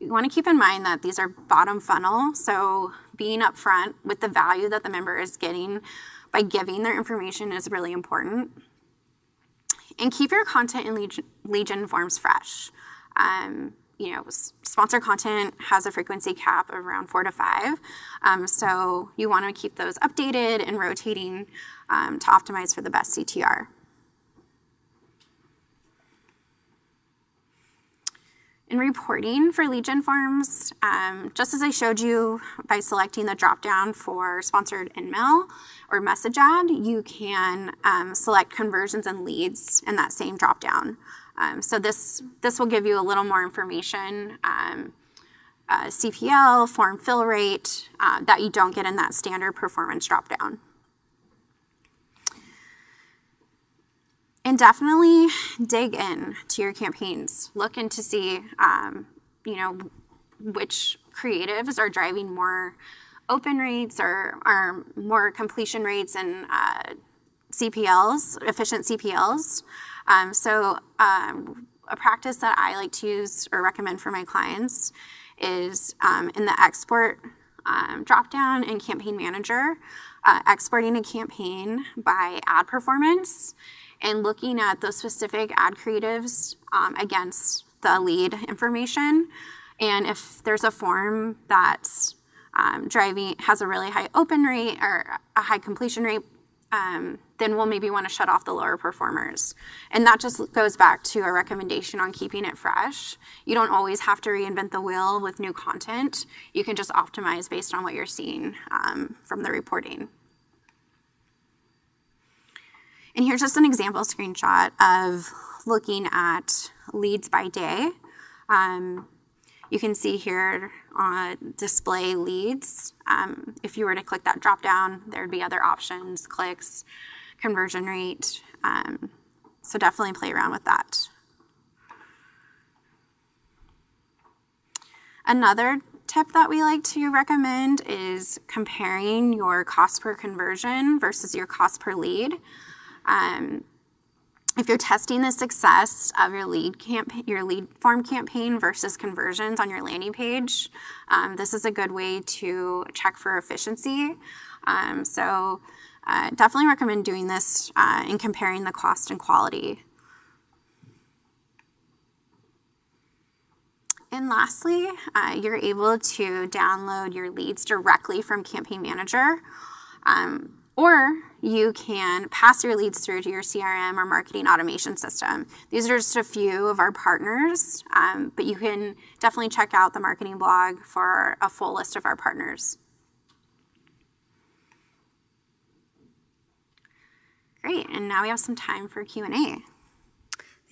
You want to keep in mind that these are bottom funnel, so being upfront with the value that the member is getting by giving their information is really important. And keep your content and lead gen forms fresh. Sponsor content has a frequency cap of around 4 to 5, so you want to keep those updated and rotating to optimize for the best CTR. In reporting for lead gen forms, just as I showed you by selecting the dropdown for sponsored in-mail or message ad, you can select conversions and leads in that same dropdown. So this will give you a little more information, CPL, form fill rate, that you don't get in that standard performance dropdown. And definitely dig in to your campaigns. Look in to see, which creatives are driving more open rates or more completion rates and CPLs, efficient CPLs. A practice that I like to use or recommend for my clients is in the export dropdown in Campaign Manager, exporting a campaign by ad performance and looking at those specific ad creatives against the lead information. And if there's a form that's has a really high open rate or a high completion rate, then we'll maybe want to shut off the lower performers. And that just goes back to a recommendation on keeping it fresh. You don't always have to reinvent the wheel with new content. You can just optimize based on what you're seeing from the reporting. And here's just an example screenshot of looking at leads by day. You can see here on display leads. If you were to click that drop down, there'd be other options, clicks, conversion rate. So definitely play around with that. Another tip that we like to recommend is comparing your cost per conversion versus your cost per lead. If you're testing the success of your lead form campaign versus conversions on your landing page, this is a good way to check for efficiency. Definitely recommend doing this and comparing the cost and quality. And lastly, you're able to download your leads directly from Campaign Manager. Or you can pass your leads through to your CRM or marketing automation system. These are just a few of our partners, but you can definitely check out the marketing blog for a full list of our partners. Great, and now we have some time for Q&A.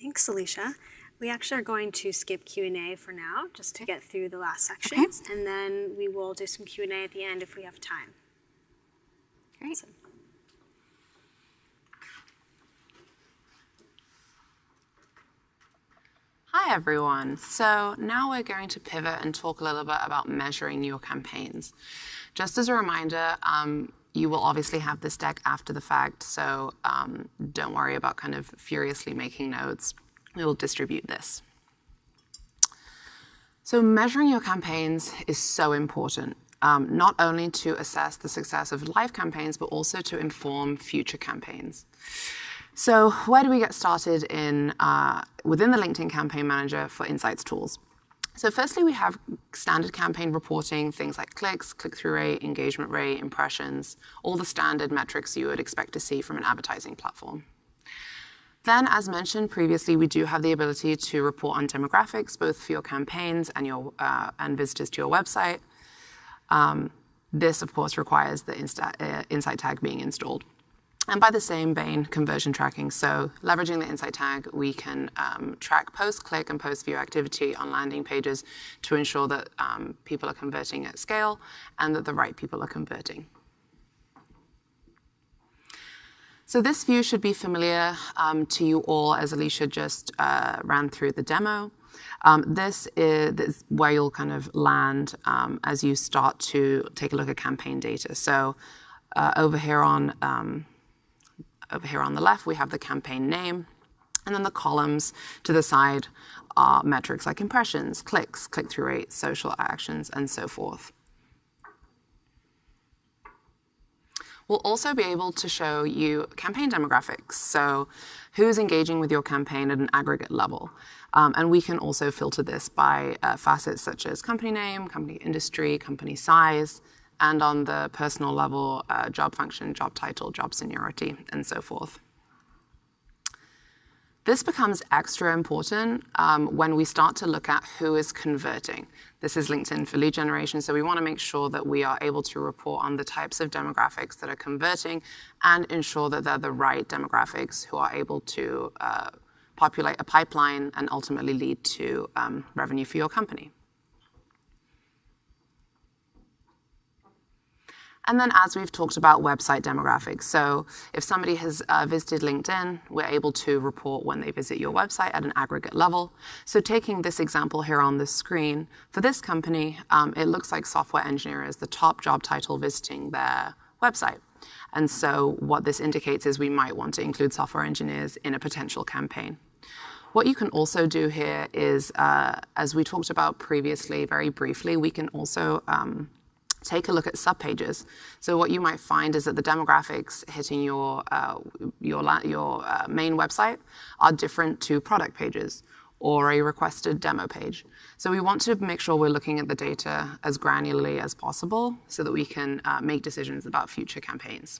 Thanks, Alicia. We actually are going to skip Q&A for now, just to get through the last sections, and then we will do some Q&A at the end if we have time. Great. Awesome. Hi everyone. So now we're going to pivot and talk a little bit about measuring your campaigns. Just as a reminder, you will obviously have this deck after the fact, so don't worry about kind of furiously making notes. We will distribute this. So measuring your campaigns is so important, not only to assess the success of live campaigns, but also to inform future campaigns. So where do we get started within the LinkedIn Campaign Manager for Insights tools? So firstly, we have standard campaign reporting, things like clicks, click-through rate, engagement rate, impressions, all the standard metrics you would expect to see from an advertising platform. Then, as mentioned previously, we do have the ability to report on demographics, both for your campaigns and visitors to your website. This, of course, requires the insight tag being installed. And by the same vein, conversion tracking. So leveraging the insight tag, we can track post-click and post-view activity on landing pages to ensure that people are converting at scale and that the right people are converting. So this view should be familiar to you all, as Alicia just ran through the demo. This is where you'll kind of land as you start to take a look at campaign data. So over here on the left, we have the campaign name, and then the columns to the side are metrics like impressions, clicks, click-through rate, social actions, and so forth. We'll also be able to show you campaign demographics, so who's engaging with your campaign at an aggregate level. And we can also filter this by facets such as company name, company industry, company size, and on the personal level, job function, job title, job seniority, and so forth. This becomes extra important when we start to look at who is converting. This is LinkedIn for lead generation, so we want to make sure that we are able to report on the types of demographics that are converting and ensure that they're the right demographics who are able to populate a pipeline and ultimately lead to revenue for your company. And then as we've talked about website demographics, so if somebody has visited LinkedIn, we're able to report when they visit your website at an aggregate level. So taking this example here on the screen, for this company, it looks like software engineer is the top job title visiting their website. And so what this indicates is we might want to include software engineers in a potential campaign. What you can also do here is, as we talked about previously, very briefly, we can also take a look at subpages. So what you might find is that the demographics hitting your main website are different to product pages or a requested demo page. So we want to make sure we're looking at the data as granularly as possible so that we can make decisions about future campaigns.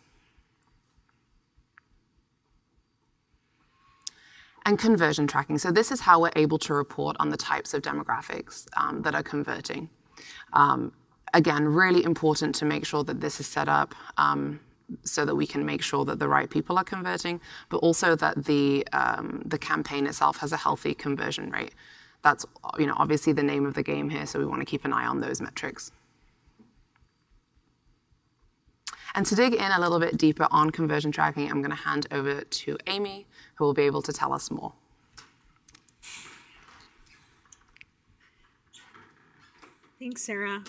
And conversion tracking. So this is how we're able to report on the types of demographics that are converting. Again, really important to make sure that this is set up so that we can make sure that the right people are converting, but also that the campaign itself has a healthy conversion rate. That's obviously the name of the game here, so we want to keep an eye on those metrics. And to dig in a little bit deeper on conversion tracking, I'm going to hand over to Amy, who will be able to tell us more. Thanks, Sarah.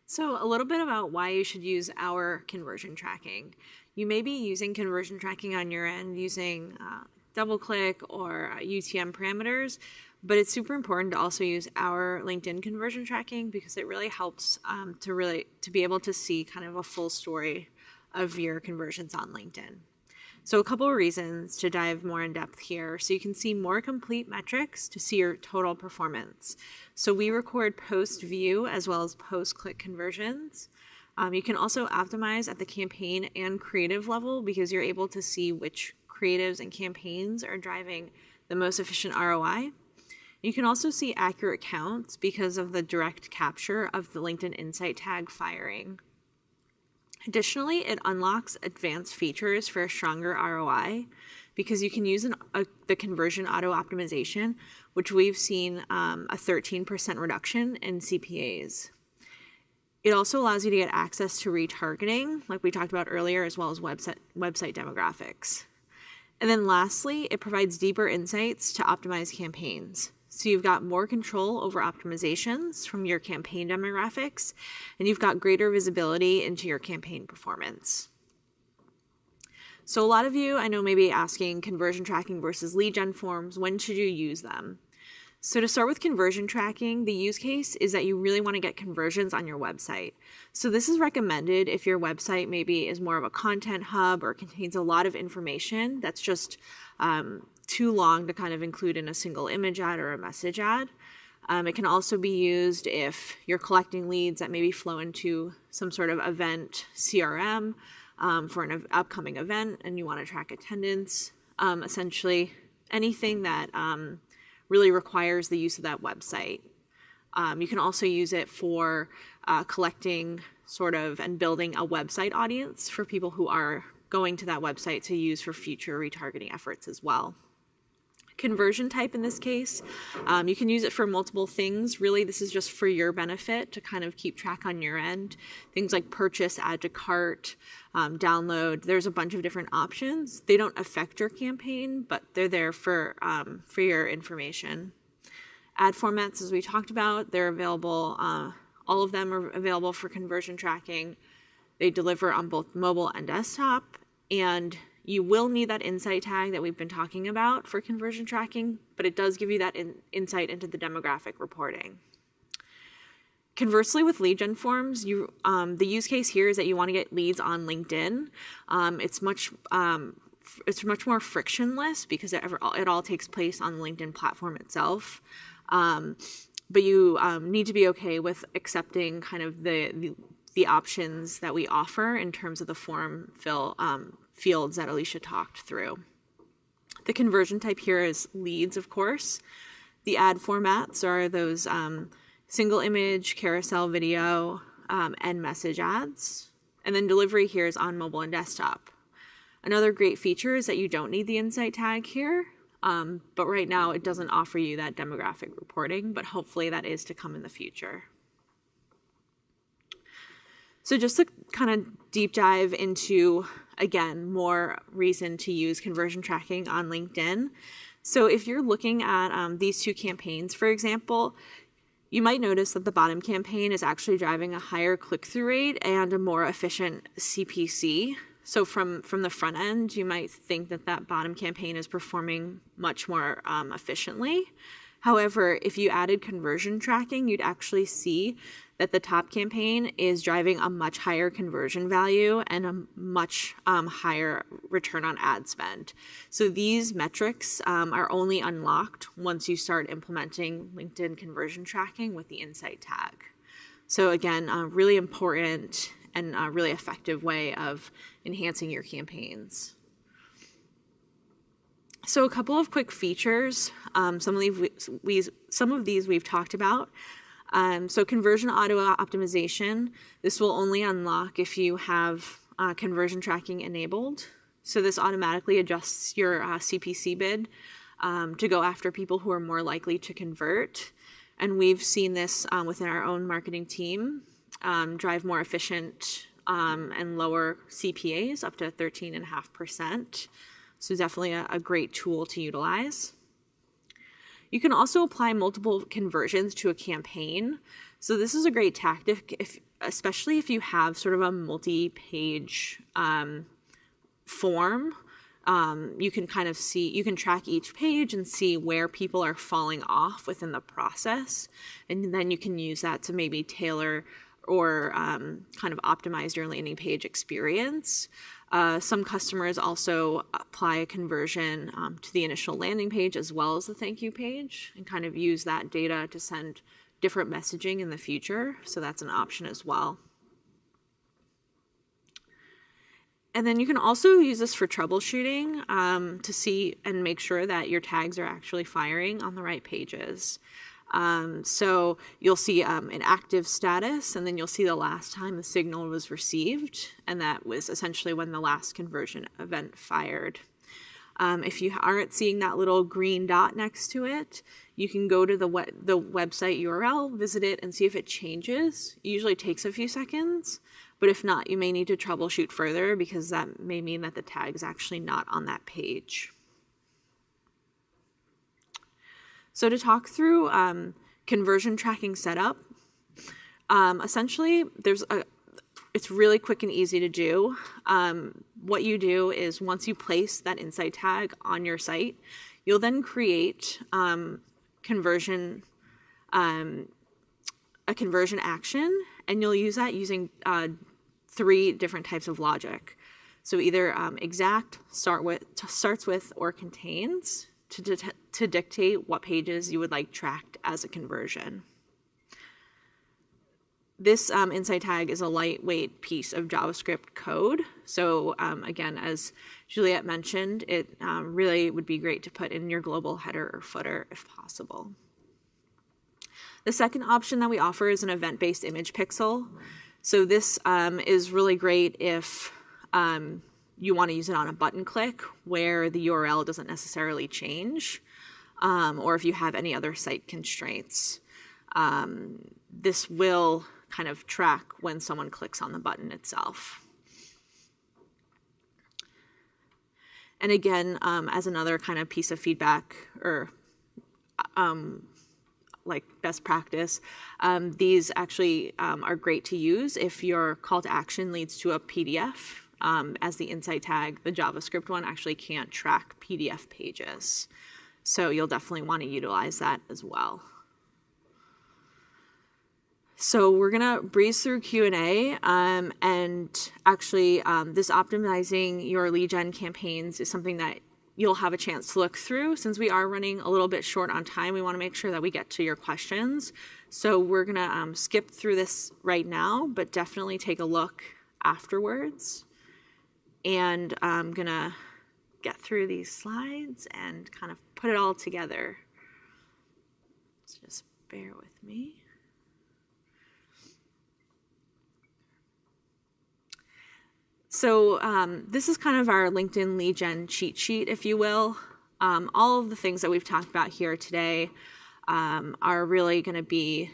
So a little bit about why you should use our conversion tracking. You may be using conversion tracking on your end using DoubleClick or UTM parameters, but it's super important to also use our LinkedIn conversion tracking because it really helps to be able to see kind of a full story of your conversions on LinkedIn. So a couple of reasons to dive more in depth here. So you can see more complete metrics to see your total performance. So we record post-view as well as post-click conversions. You can also optimize at the campaign and creative level because you're able to see which creatives and campaigns are driving the most efficient ROI. You can also see accurate counts because of the direct capture of the LinkedIn Insight tag firing. Additionally, it unlocks advanced features for a stronger ROI because you can use the conversion auto optimization, which we've seen a 13% reduction in CPAs. It also allows you to get access to retargeting, like we talked about earlier, as well as website demographics. And then lastly, it provides deeper insights to optimize campaigns. So you've got more control over optimizations from your campaign demographics, and you've got greater visibility into your campaign performance. So a lot of you, I know, may be asking conversion tracking versus lead gen forms, when should you use them? So to start with conversion tracking, the use case is that you really want to get conversions on your website. So this is recommended if your website maybe is more of a content hub or contains a lot of information that's just too long to kind of include in a single image ad or a message ad. It can also be used if you're collecting leads that maybe flow into some sort of event CRM for an upcoming event and you want to track attendance. Essentially anything that really requires the use of that website. You can also use it for collecting and building a website audience for people who are going to that website to use for future retargeting efforts as well. Conversion type in this case, you can use it for multiple things. Really, this is just for your benefit to kind of keep track on your end. Things like purchase, add to cart, download. There's a bunch of different options. They don't affect your campaign, but they're there for your information. Ad formats, as we talked about, they're available. All of them are available for conversion tracking. They deliver on both mobile and desktop, and you will need that insight tag that we've been talking about for conversion tracking, but it does give you that insight into the demographic reporting. Conversely, with lead gen forms, the use case here is that you want to get leads on LinkedIn. It's much more frictionless because it all takes place on the LinkedIn platform itself. But you need to be okay with accepting kind of the options that we offer in terms of the form fields that Alicia talked through. The conversion type here is leads, of course. The ad formats are those single image, carousel video, and message ads. And then delivery here is on mobile and desktop. Another great feature is that you don't need the insight tag here, but right now it doesn't offer you that demographic reporting, but hopefully that is to come in the future. So just to kind of deep dive into, again, more reason to use conversion tracking on LinkedIn. So if you're looking at these two campaigns, for example, you might notice that the bottom campaign is actually driving a higher click-through rate and a more efficient CPC. So from the front end, you might think that bottom campaign is performing much more efficiently. However, if you added conversion tracking, you'd actually see that the top campaign is driving a much higher conversion value and a much higher return on ad spend. So these metrics are only unlocked once you start implementing LinkedIn conversion tracking with the insight tag. So again, a really important and a really effective way of enhancing your campaigns. So a couple of quick features. Some of these we've talked about. So conversion auto optimization, this will only unlock if you have conversion tracking enabled. So this automatically adjusts your CPC bid to go after people who are more likely to convert. And we've seen this within our own marketing team drive more efficient and lower CPAs up to 13.5%. So definitely a great tool to utilize. You can also apply multiple conversions to a campaign. So this is a great tactic, especially if you have sort of a multi-page form. You can kind of you can track each page and see where people are falling off within the process. And then you can use that to maybe tailor or kind of optimize your landing page experience. Some customers also apply a conversion to the initial landing page as well as the thank you page and kind of use that data to send different messaging in the future. So that's an option as well. And then you can also use this for troubleshooting to see and make sure that your tags are actually firing on the right pages. So you'll see an active status, and then you'll see the last time the signal was received, and that was essentially when the last conversion event fired. If you aren't seeing that little green dot next to it, you can go to the website URL, visit it, and see if it changes. It usually takes a few seconds, but if not, you may need to troubleshoot further because that may mean that the tag is actually not on that page. So to talk through conversion tracking setup, essentially it's really quick and easy to do. What you do is once you place that insight tag on your site, you'll then create a conversion action, and you'll use that using 3 different types of logic. So either exact, starts with, or contains to dictate what pages you would like tracked as a conversion. This insight tag is a lightweight piece of JavaScript code. So again, as Juliet mentioned, it really would be great to put in your global header or footer if possible. The second option that we offer is an event-based image pixel. So this is really great if you want to use it on a button click where the URL doesn't necessarily change, or if you have any other site constraints. This will kind of track when someone clicks on the button itself. And again, as another kind of piece of feedback or like best practice, these actually are great to use if your call to action leads to a PDF. As the insight tag, the JavaScript one actually can't track PDF pages. So you'll definitely want to utilize that as well. So we're gonna breeze through Q&A, and actually this optimizing your lead gen campaigns is something that you'll have a chance to look through. Since we are running a little bit short on time, we wanna make sure that we get to your questions. So we're gonna skip through this right now, but definitely take a look afterwards. And I'm gonna get through these slides and kind of put it all together. So just bear with me. So this is kind of our LinkedIn lead gen cheat sheet, if you will. All of the things that we've talked about here today are really going to be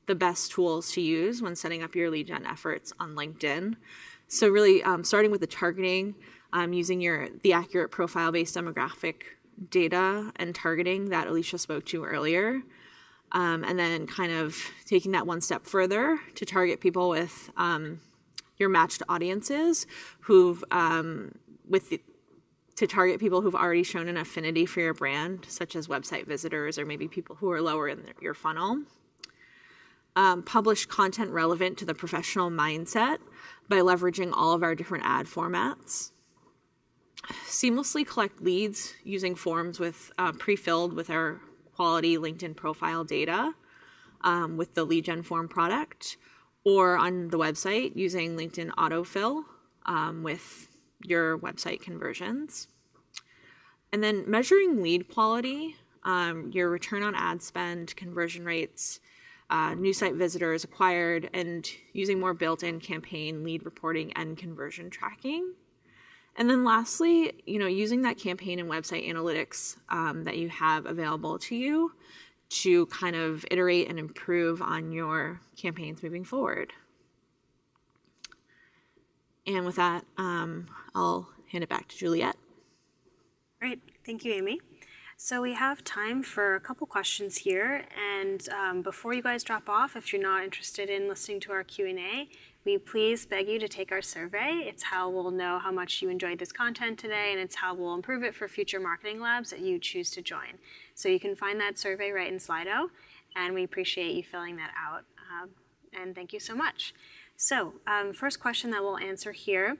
the best tools to use when setting up your lead gen efforts on LinkedIn. So really starting with the targeting, using the accurate profile-based demographic data and targeting that Alicia spoke to earlier. And then kind of taking that one step further to target people with your matched audiences to target people who've already shown an affinity for your brand, such as website visitors or maybe people who are lower in your funnel. Publish content relevant to the professional mindset by leveraging all of our different ad formats. Seamlessly collect leads using forms with pre-filled with our quality LinkedIn profile data with the lead gen form product, or on the website using LinkedIn autofill with your website conversions. And then measuring lead quality, your return on ad spend, conversion rates, new site visitors acquired, and using more built-in campaign lead reporting and conversion tracking. And then lastly, using that campaign and website analytics that you have available to you to kind of iterate and improve on your campaigns moving forward. And with that, I'll hand it back to Juliet. Great, thank you, Amy. So we have time for a couple questions here, and before you guys drop off, if you're not interested in listening to our Q&A, we please beg you to take our survey. It's how we'll know how much you enjoyed this content today, and it's how we'll improve it for future marketing labs that you choose to join. So you can find that survey right in Slido, and we appreciate you filling that out, and thank you so much. So first question that we'll answer here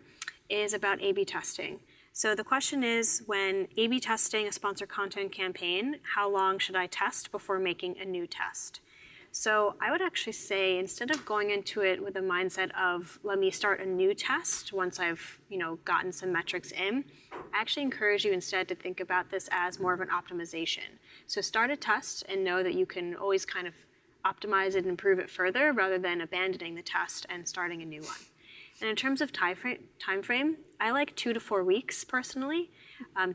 is about A/B testing. So the question is, when A/B testing a sponsored content campaign, how long should I test before making a new test? So I would actually say, instead of going into it with a mindset of, let me start a new test once I've gotten some metrics in, I actually encourage you instead to think about this as more of an optimization. So start a test and know that you can always kind of optimize it and improve it further rather than abandoning the test and starting a new one. And in terms of time frame, I like 2 to 4 weeks personally.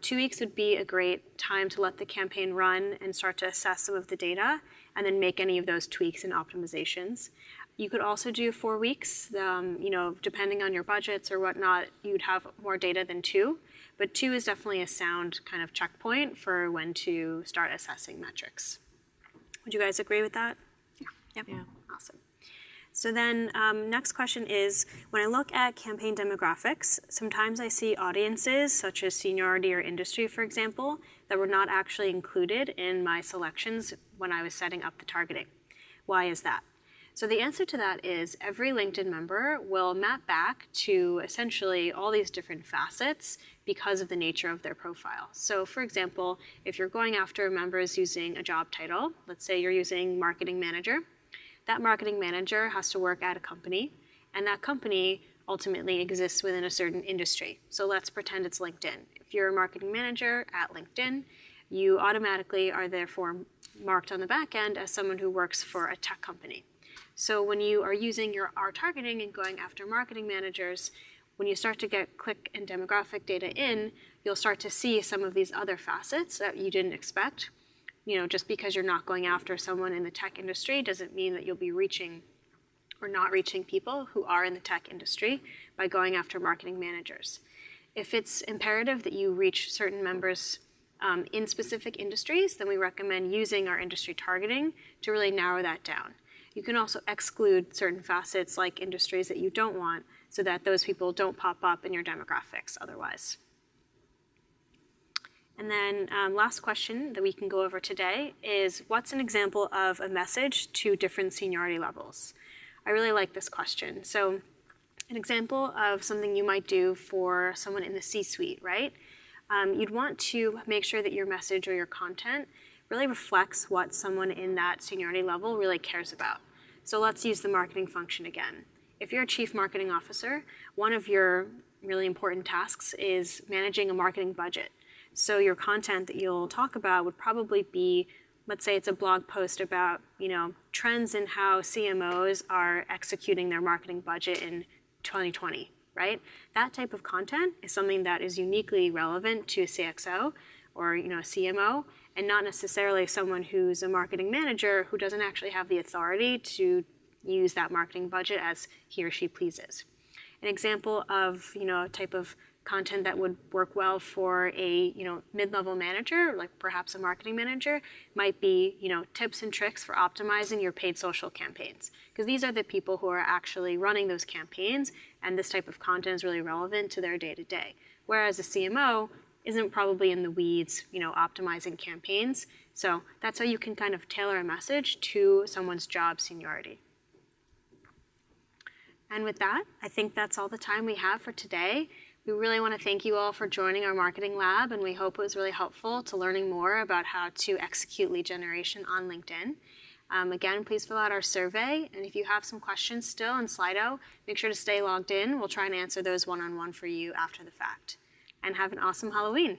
2 weeks would be a great time to let the campaign run and start to assess some of the data and then make any of those tweaks and optimizations. You could also do 4 weeks, depending on your budgets or whatnot, you'd have more data than 2. But 2 is definitely a sound kind of checkpoint for when to start assessing metrics. Would you guys agree with that? Yep. Yeah. Awesome. So then next question is, when I look at campaign demographics, sometimes I see audiences such as seniority or industry, for example, that were not actually included in my selections when I was setting up the targeting. Why is that? So the answer to that is every LinkedIn member will map back to essentially all these different facets because of the nature of their profile. So for example, if you're going after members using a job title, let's say you're using marketing manager, that marketing manager has to work at a company, and that company ultimately exists within a certain industry. So let's pretend it's LinkedIn. If you're a marketing manager at LinkedIn, you automatically are therefore marked on the back end as someone who works for a tech company. So when you are using our targeting and going after marketing managers, when you start to get click and demographic data in, you'll start to see some of these other facets that you didn't expect. Just because you're not going after someone in the tech industry doesn't mean that you'll be reaching or not reaching people who are in the tech industry by going after marketing managers. If it's imperative that you reach certain members in specific industries, then we recommend using our industry targeting to really narrow that down. You can also exclude certain facets like industries that you don't want so that those people don't pop up in your demographics otherwise. And then last question that we can go over today is, what's an example of a message to different seniority levels? I really like this question. So an example of something you might do for someone in the C-suite, right? You'd want to make sure that your message or your content really reflects what someone in that seniority level really cares about. So let's use the marketing function again. If you're a chief marketing officer, one of your really important tasks is managing a marketing budget. So your content that you'll talk about would probably be, let's say it's a blog post about, trends in how CMOs are executing their marketing budget in 2020, right? That type of content is something that is uniquely relevant to a CXO or, a CMO, and not necessarily someone who's a marketing manager who doesn't actually have the authority to use that marketing budget as he or she pleases. An example of, a type of content that would work well for a mid-level manager, like perhaps a marketing manager, might be tips and tricks for optimizing your paid social campaigns, because these are the people who are actually running those campaigns, and this type of content is really relevant to their day-to-day. Whereas a CMO isn't probably in the weeds, optimizing campaigns. So that's how you can kind of tailor a message to someone's job seniority. And with that, I think that's all the time we have for today. We really want to thank you all for joining our marketing lab, and we hope it was really helpful to learning more about how to execute lead generation on LinkedIn. Again, please fill out our survey, and if you have some questions still in Slido, make sure to stay logged in. We'll try and answer those one-on-one for you after the fact. And have an awesome Halloween.